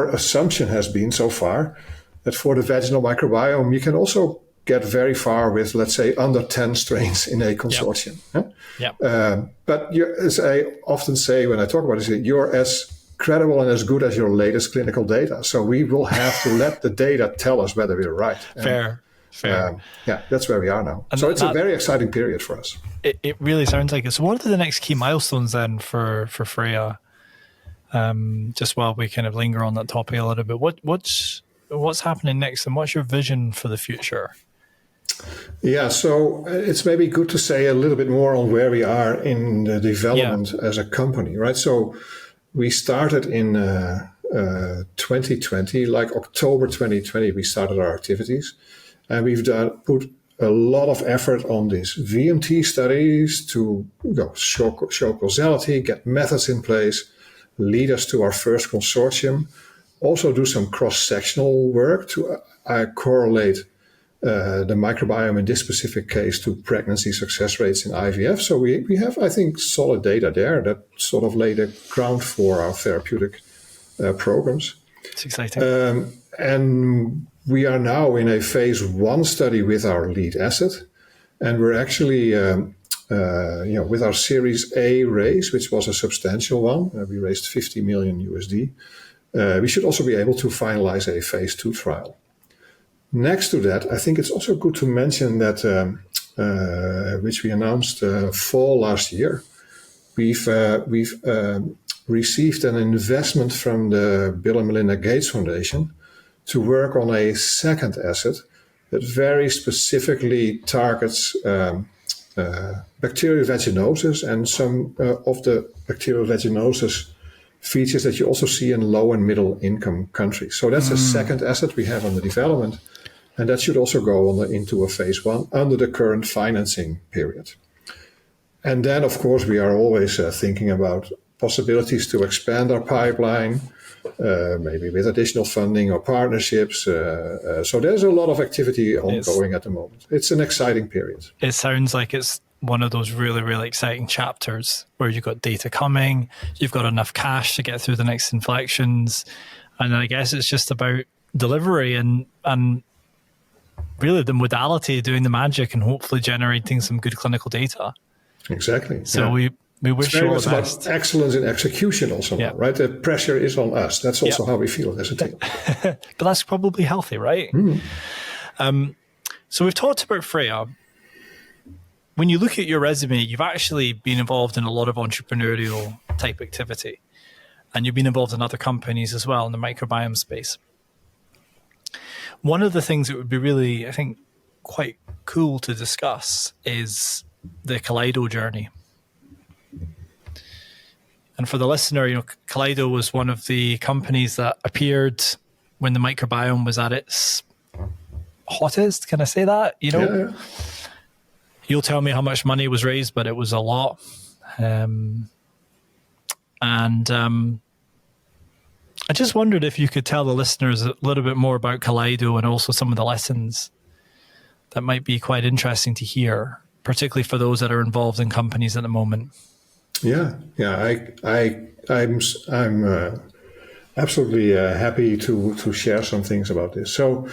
assumption has been so far that for the vaginal microbiome, you can also get very far with, let's say, under 10 strains in a consortium. But as I often say when I talk about this, you're as credible and as good as your latest clinical data. So we will have to let the data tell us whether we're right. Fair. That's where we are now. And so it's a very exciting period for us. It really sounds like it. So what are the next key milestones then for Freya? Just while we kind of linger on that topic a little bit, what's happening next, and what's your vision for the future? Yeah, so it's maybe good to say a little bit more on where we are in the development as a company, right? So we started in 2020, like October 2020, we started our activities. And we've put a lot of effort on these VMT studies to show causality, get methods in place, lead us to our first consortium, also do some cross-sectional work to correlate the microbiome in this specific case to pregnancy success rates in IVF. So we have, I think, solid data there that sort of lay the ground for our therapeutic programs. It's exciting. And we are now in a phase 1 study with our lead asset. And we're actually, with our Series A raise, which was a substantial one, we raised $50 million USD. We should also be able to finalize a phase 2 trial. Next to that, I think it's also good to mention that, which we announced fall last year, we've received an investment from the Bill and Melinda Gates Foundation to work on a second asset that very specifically targets bacterial vaginosis and some of the bacterial vaginosis features that you also see in low and middle income countries. So that's a second asset we have under development, and that should also go into a phase 1 under the current financing period. And then, of course, we are always thinking about possibilities to expand our pipeline, maybe with additional funding or partnerships. So there's a lot of activity ongoing at the moment. It's an exciting period. It sounds like it's one of those really, really exciting chapters where you've got data coming, you've got enough cash to get through the next inflections. And I guess it's just about delivery and really the modality doing the magic and hopefully generating some good clinical data. Exactly. So we wish you all the best. About excellence in execution also, right? The pressure is on us. That's also how we feel as a team. But that's probably healthy, right? So we've talked about Freya. When you look at your resume, you've actually been involved in a lot of entrepreneurial type activity. and you've been involved in other companies as well in the microbiome space. One of the things that would be really, I think, quite cool to discuss is the Kaleido journey. And for the listener, Kaleido was one of the companies that appeared when the microbiome was at its hottest. Can I say that? Yeah. You'll tell me how much money was raised, but it was a lot. I just wondered if you could tell the listeners a little bit more about Kaleido and also some of the lessons that might be quite interesting to hear, particularly for those that are involved in companies at the moment. Yeah. I'm absolutely happy to share some things about this. So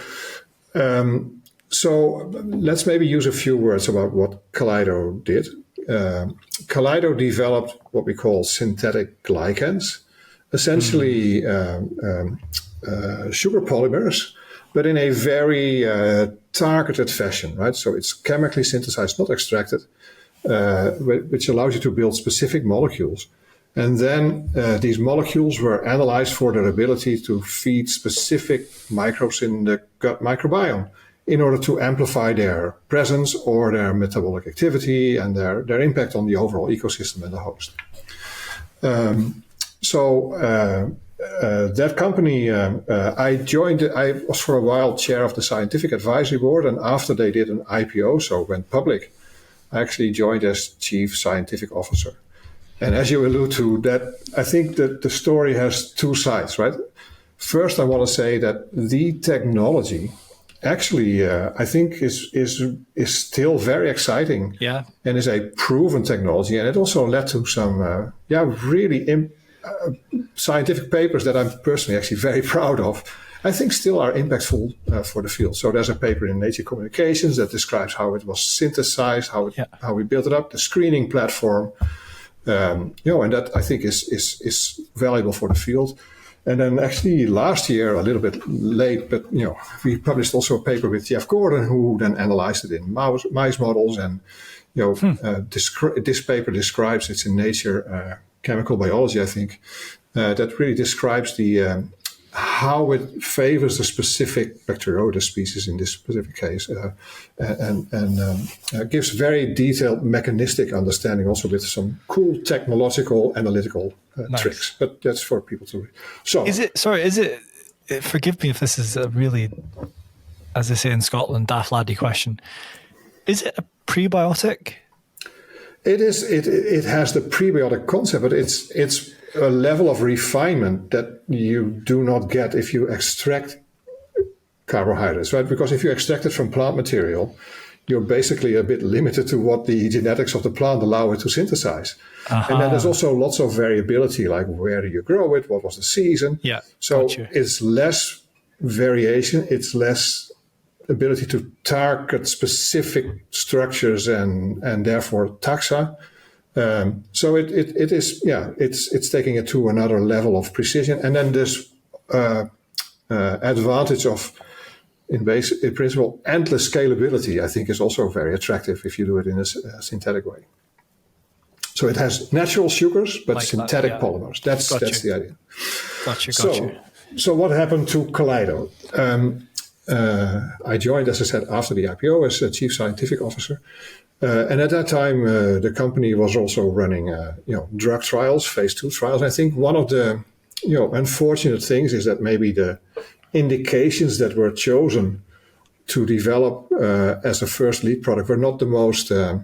let's maybe use a few words about what Kaleido did. Kaleido developed what we call synthetic glycans, essentially sugar polymers, but in a very targeted fashion, right? So it's chemically synthesized, not extracted, which allows you to build specific molecules. And then these molecules were analyzed for their ability to feed specific microbes in the gut microbiome in order to amplify their presence or their metabolic activity and their impact on the overall ecosystem and the host. That company, I was for a while chair of the scientific advisory board, and after they did an IPO, so went public, I actually joined as chief scientific officer. And as you allude to that, I think that the story has two sides, right? First, I want to say that the technology actually, I think is still very exciting, and is a proven technology. And it also led to some, really scientific papers that I'm personally actually very proud of. I think still are impactful for the field. So there's a paper in Nature Communications that describes how it was synthesized, how we built it up, the screening platform, and that I think is valuable for the field. And then actually last year, a little bit late, but we published also a paper with Jeff Gordon, who then analyzed it in mice models. And this paper describes, it's in Nature Chemical Biology, I think, that really describes the how it favors the specific Bacteroides species in this specific case, and gives very detailed mechanistic understanding, also with some cool technological analytical tricks. But that's for people to read. So, is it? Forgive me if this is a really, as they say in Scotland, daft laddie question. Is it a prebiotic? It is. It has the prebiotic concept, but it's a level of refinement that you do not get if you extract carbohydrates, right? Because if you extract it from plant material, you're basically a bit limited to what the genetics of the plant allow it to synthesize. And then there's also lots of variability, like where do you grow it? What was the season? Yeah. So it's less variation. It's less ability to target specific structures and therefore taxa. So it is, it's taking it to another level of precision. And then this advantage of, in principle, endless scalability, I think is also very attractive if you do it in a synthetic way. So it has natural sugars, but like synthetic polymers. That's the idea. Got you. So what happened to Kaleido? I joined, as I said, after the IPO as a chief scientific officer. And at that time, the company was also running, drug trials, phase 2 trials. I think one of the, unfortunate things is that maybe the indications that were chosen to develop as a first lead product were not the most, not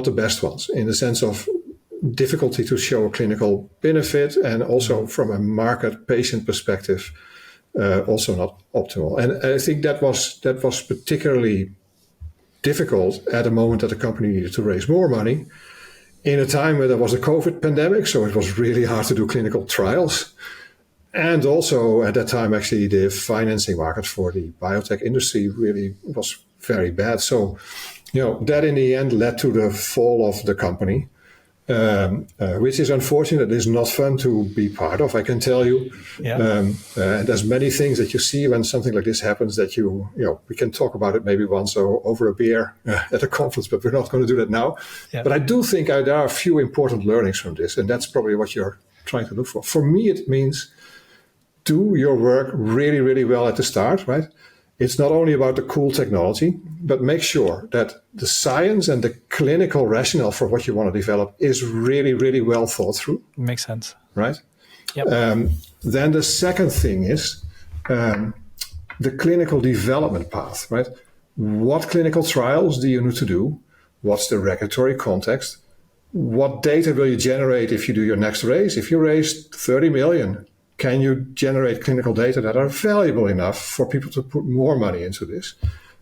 the best ones, in the sense of difficulty to show a clinical benefit, and also from a market patient perspective, also not optimal. And I think that was particularly difficult at a moment that the company needed to raise more money in a time where there was a COVID pandemic. So it was really hard to do clinical trials. And also at that time, actually, the financing market for the biotech industry really was very bad. So, that in the end led to the fall of the company. which is unfortunate. It is not fun to be part of, I can tell you. And there's many things that you see when something like this happens that we can talk about it maybe once over a beer at a conference, but we're not going to do that now. But I do think there are a few important learnings from this, and that's probably what you're trying to look for. For me, it means do your work really, really well at the start, right? It's not only about the cool technology, but make sure that the science and the clinical rationale for what you want to develop is really, really well thought through. Makes sense. Right? Yep. Then the second thing is the clinical development path, right? What clinical trials do you need to do? What's the regulatory context? What data will you generate if you do your next raise? If you raised 30 million, can you generate clinical data that are valuable enough for people to put more money into this?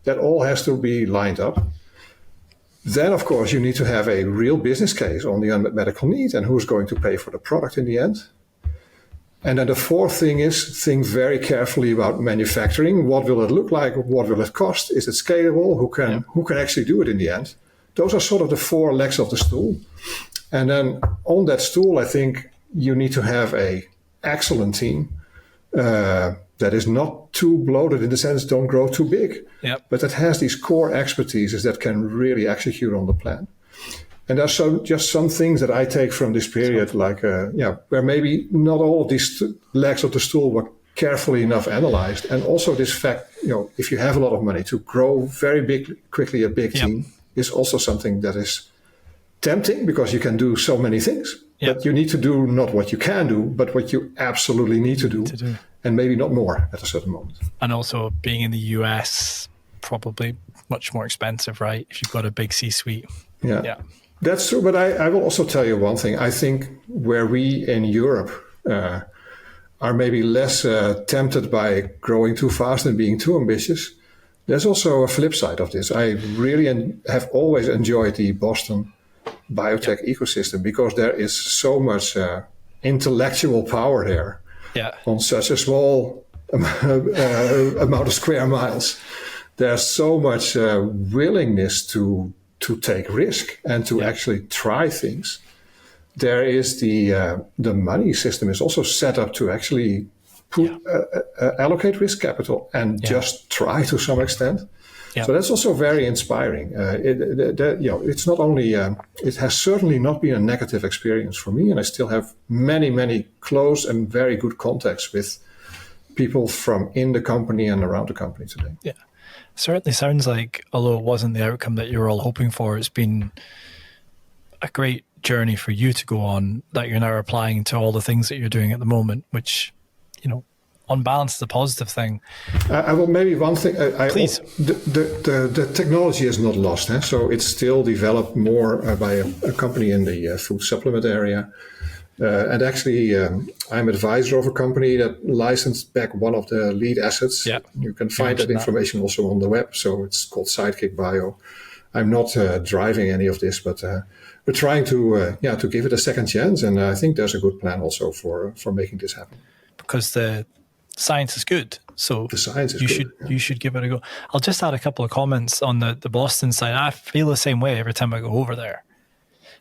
That all has to be lined up. Then, of course, you need to have a real business case on the unmet medical need and who's going to pay for the product in the end. And then the fourth thing is think very carefully about manufacturing. What will it look like? What will it cost? Is it scalable? Who can actually do it in the end? Those are sort of the four legs of the stool. And then on that stool, I think you need to have a excellent team that is not too bloated in the sense don't grow too big, but that has these core expertises that can really execute on the plan. And there's just some things that I take from this period, like where maybe not all of these legs of the stool were carefully enough analyzed, and also this fact, if you have a lot of money, to grow very quickly a big team is also something that is tempting because you can do so many things. But you need to do not what you can do, but what you absolutely need to do. And maybe not more at a certain moment. And also being in the US, probably much more expensive, right? If you've got a big C-suite. Yeah. That's true. But I will also tell you one thing. I think where we in Europe are maybe less tempted by growing too fast and being too ambitious, there's also a flip side of this. I really have always enjoyed the Boston biotech ecosystem because there is so much intellectual power there on such a small amount of square miles. There's so much willingness to take risk and to actually try things. There is the money system is also set up to actually allocate risk capital and just try to some extent. So that's also very inspiring. It's not only, it has certainly not been a negative experience for me, and I still have many, many close and very good contacts with people from in the company and around the company today. Yeah, certainly sounds like, although it wasn't the outcome that you were all hoping for, it's been a great journey for you to go on that you're now applying to all the things that you're doing at the moment, which, on balance, is a positive thing. I will maybe one thing. Please. The technology is not lost. So it's still developed more by a company in the food supplement area. And actually, I'm advisor of a company that licensed back one of the lead assets. Yeah. You can find that information also on the web. So it's called Sidekick Bio. I'm not driving any of this, but we're trying to give it a second chance. And I think there's a good plan also for making this happen. Because the science is good, so the science is you should give it a go. I'll just add a couple of comments on the Boston side. I feel the same way every time I go over there.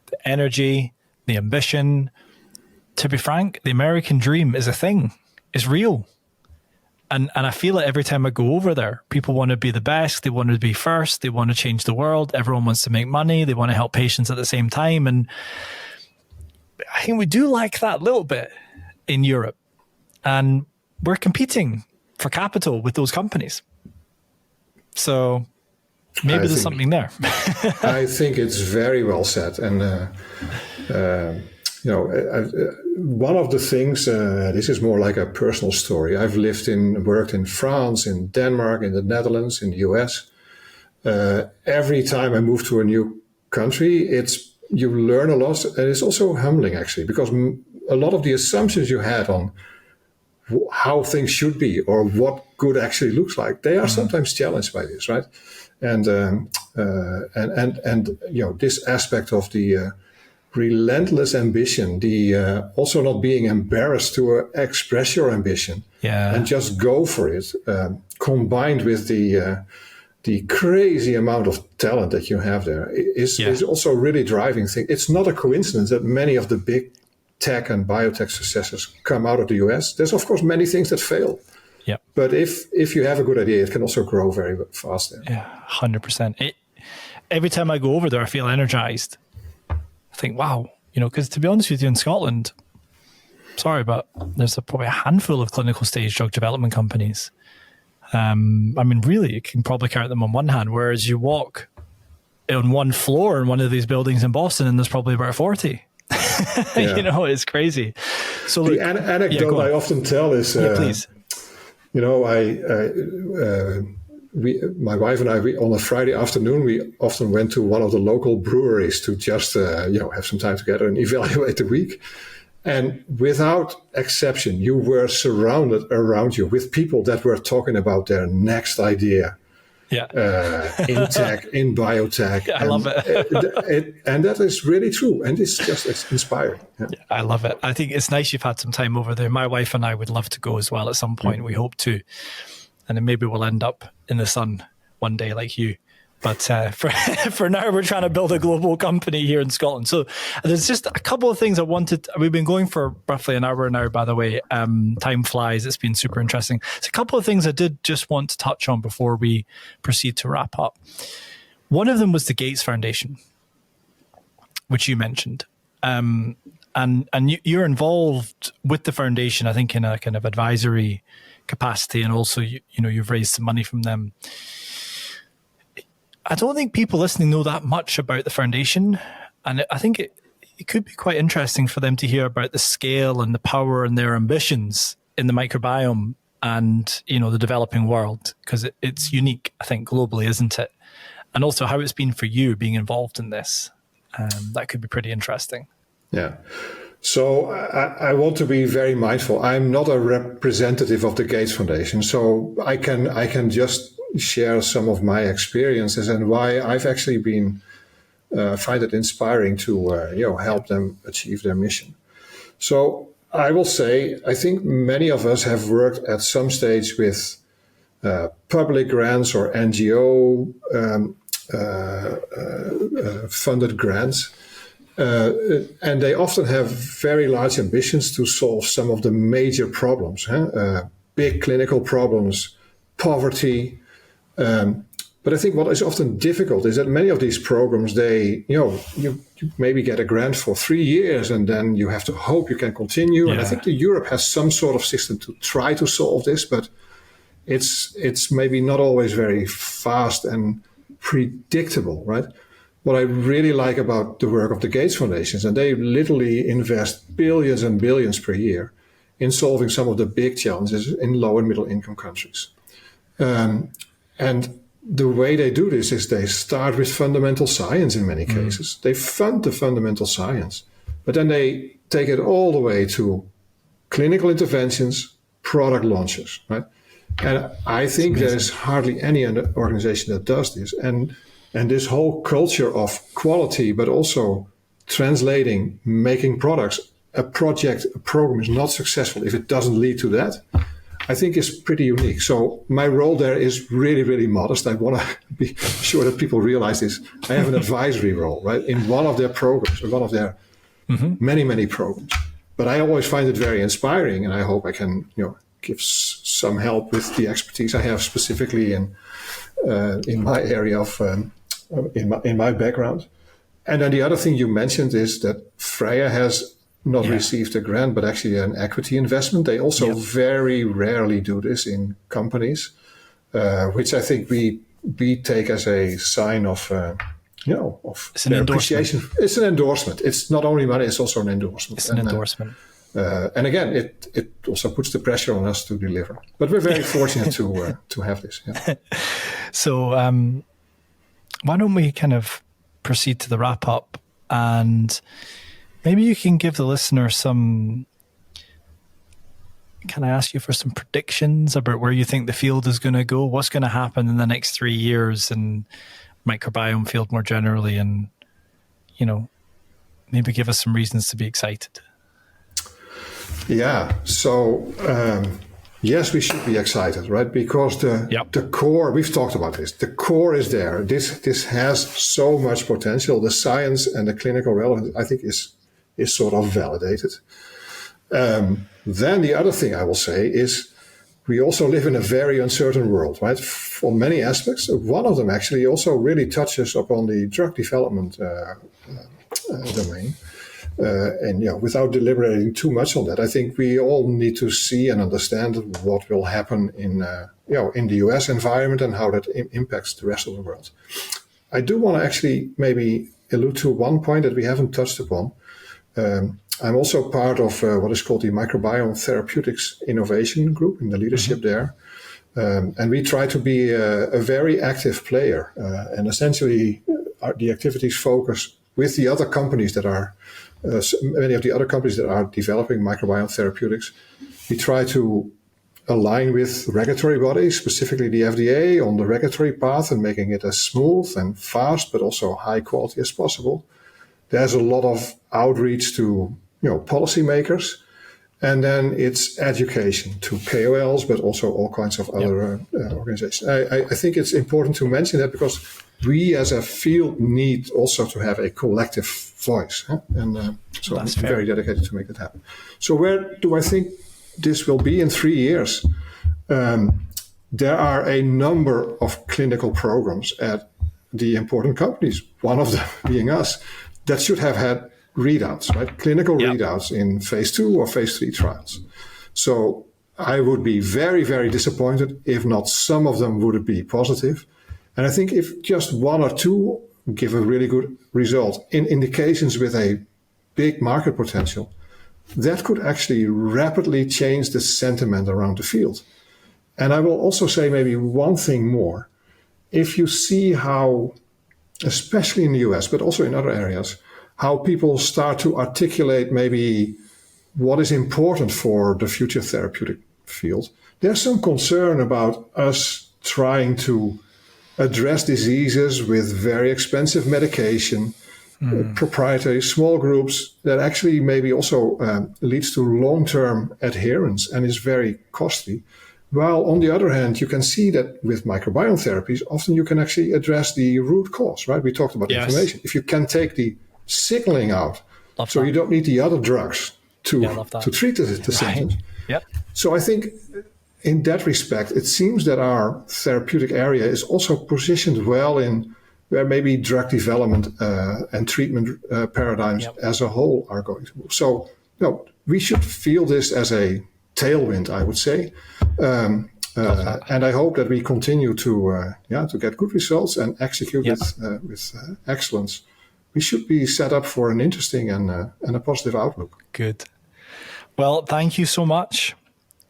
The energy, the ambition. To be frank, the American dream is a thing. It's real. And I feel it every time I go over there. People want to be the best. They want to be first. They want to change the world. Everyone wants to make money. They want to help patients at the same time. And I think we do like that a little bit in Europe. And we're competing for capital with those companies. So maybe there's something there. I think it's very well said. And, one of the things, this is more like a personal story. I've worked in France, in Denmark, in the Netherlands, in the US. Every time I move to a new country, you learn a lot. And it's also humbling, actually, because a lot of the assumptions you had on how things should be or what good actually looks like, they are sometimes challenged by this, right? And this aspect of the relentless ambition, the also not being embarrassed to express your ambition and just go for it, combined with the the crazy amount of talent that you have there is also really driving things. It's not a coincidence that many of the big tech and biotech successes come out of the US. There's, of course, many things that fail. Yeah. But if you have a good idea, it can also grow very fast there. Yeah, 100%. Every time I go over there, I feel energized. I think, wow, because to be honest with you, in Scotland, sorry, but there's probably a handful of clinical stage drug development companies. Really, you can probably count them on one hand, whereas you walk on one floor in one of these buildings in Boston and there's probably about 40. It's crazy. So the anecdote I often tell is, please. My wife and I, on a Friday afternoon, we often went to one of the local breweries to just, have some time together and evaluate the week. And without exception, you were surrounded around you with people that were talking about their next idea. Yeah. In tech, in biotech. Yeah, I love it. And that is really true. And it's inspiring. Yeah. Yeah, I love it. I think it's nice you've had some time over there. My wife and I would love to go as well at some point. We hope to. And then maybe we'll end up in the sun one day like you. But for now, we're trying to build a global company here in Scotland. So there's just a couple of things I wanted. We've been going for roughly an hour now, by the way. Time flies. It's been super interesting. There's a couple of things I did just want to touch on before we proceed to wrap up. One of them was the Gates Foundation, which you mentioned. And you're involved with the foundation, I think, in a kind of advisory capacity. And also, you've raised some money from them. I don't think people listening know that much about the foundation, and I think it could be quite interesting for them to hear about the scale and the power and their ambitions in the microbiome and the developing world, because it's unique, I think, globally, isn't it? And also how it's been for you being involved in this. That could be pretty interesting. Yeah. So I want to be very mindful. I'm not a representative of the Gates Foundation, so I can just share some of my experiences and why I've actually been find it inspiring to help them achieve their mission. So I will say, I think many of us have worked at some stage with public grants or NGO funded grants. And they often have very large ambitions to solve some of the major problems, big clinical problems, poverty. But I think what is often difficult is that many of these programs, you maybe get a grant for 3 years and then you have to hope you can continue. Yeah. And I think Europe has some sort of system to try to solve this, but it's maybe not always very fast and predictable, right? What I really like about the work of the Gates Foundations, and they literally invest billions and billions per year in solving some of the big challenges in low and middle income countries. And the way they do this is they start with fundamental science in many cases. They fund the fundamental science, but then they take it all the way to clinical interventions, product launches, right? And I think there is hardly any other organization that does this. And this whole culture of quality, but also translating, making products, a program is not successful if it doesn't lead to that, I think is pretty unique. So my role there is really, really modest. I want to be sure that people realize this. I have an advisory role, right, in one of their programs, or one of their many, many programs. But I always find it very inspiring, and I hope I can, give some help with the expertise I have specifically in my area of in my background. And then the other thing you mentioned is that Freya has not received a grant, but actually an equity investment. They also very rarely do this in companies, which I think we take as a sign of their appreciation. It's an endorsement. It's not only money; it's also an endorsement. It's an endorsement. And again, it also puts the pressure on us to deliver. But we're very fortunate to have this. Yeah. So why don't we kind of proceed to the wrap up, and maybe you can give the listener some. Can I ask you for some predictions about where you think the field is going to go? What's going to happen in the next 3 years in microbiome field more generally, and maybe give us some reasons to be excited. Yeah. So yes, we should be excited, right? Because the core, we've talked about this, the core is there. This has so much potential. The science and the clinical relevance, I think, is sort of validated. Then the other thing I will say is we also live in a very uncertain world, right? For many aspects. One of them actually also really touches upon the drug development domain. And without deliberating too much on that, I think we all need to see and understand what will happen in the US environment and how that impacts the rest of the world. I do want to actually maybe allude to one point that we haven't touched upon. I'm also part of what is called the Microbiome Therapeutics Innovation Group in the leadership there. And we try to be a very active player. And essentially, the activities focus with the other companies that are, many of the other companies that are developing microbiome therapeutics. We try to align with regulatory bodies, specifically the FDA, on the regulatory path and making it as smooth and fast, but also high quality as possible. There's a lot of outreach to policymakers, and then it's education to KOLs, but also all kinds of other organizations. I think it's important to mention that because we as a field need also to have a collective voice. And so I'm very dedicated to make that happen. So where do I think this will be in 3 years? There are a number of clinical programs at the important companies, one of them being us, that should have had readouts, right? Clinical readouts in phase 2 or phase 3 trials. So I would be very, very disappointed if not some of them would be positive. And I think if just one or two give a really good result in indications with a big market potential, that could actually rapidly change the sentiment around the field. And I will also say maybe one thing more. If you see how, especially in the US, but also in other areas, how people start to articulate maybe what is important for the future therapeutic field, there's some concern about us trying to address diseases with very expensive medication, proprietary small groups that actually maybe also leads to long-term adherence and is very costly. While on the other hand, you can see that with microbiome therapies, often you can actually address the root cause, right? We talked about inflammation. If you can take the signaling out, so you don't need the other drugs to treat the symptoms. Yep. So I think in that respect, it seems that our therapeutic area is also positioned well in where maybe drug development and treatment paradigms as a whole are going to move. So we should feel this as a tailwind, I would say. And I hope that we continue to get good results and execute with excellence. We should be set up for an interesting and a positive outlook. Good. Well, thank you so much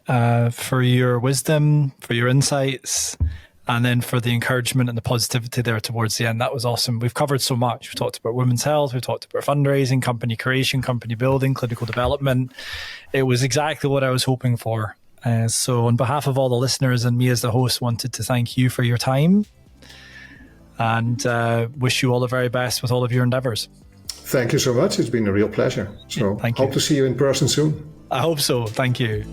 for your wisdom, for your insights, and then for the encouragement and the positivity there towards the end. That was awesome. We've covered so much. We've talked about women's health. We've talked about fundraising, company creation, company building, clinical development. It was exactly what I was hoping for. So on behalf of all the listeners and me as the host, wanted to thank you for your time and wish you all the very best with all of your endeavors. Thank you so much. It's been a real pleasure. So hope to see you in person soon. I hope so. Thank you.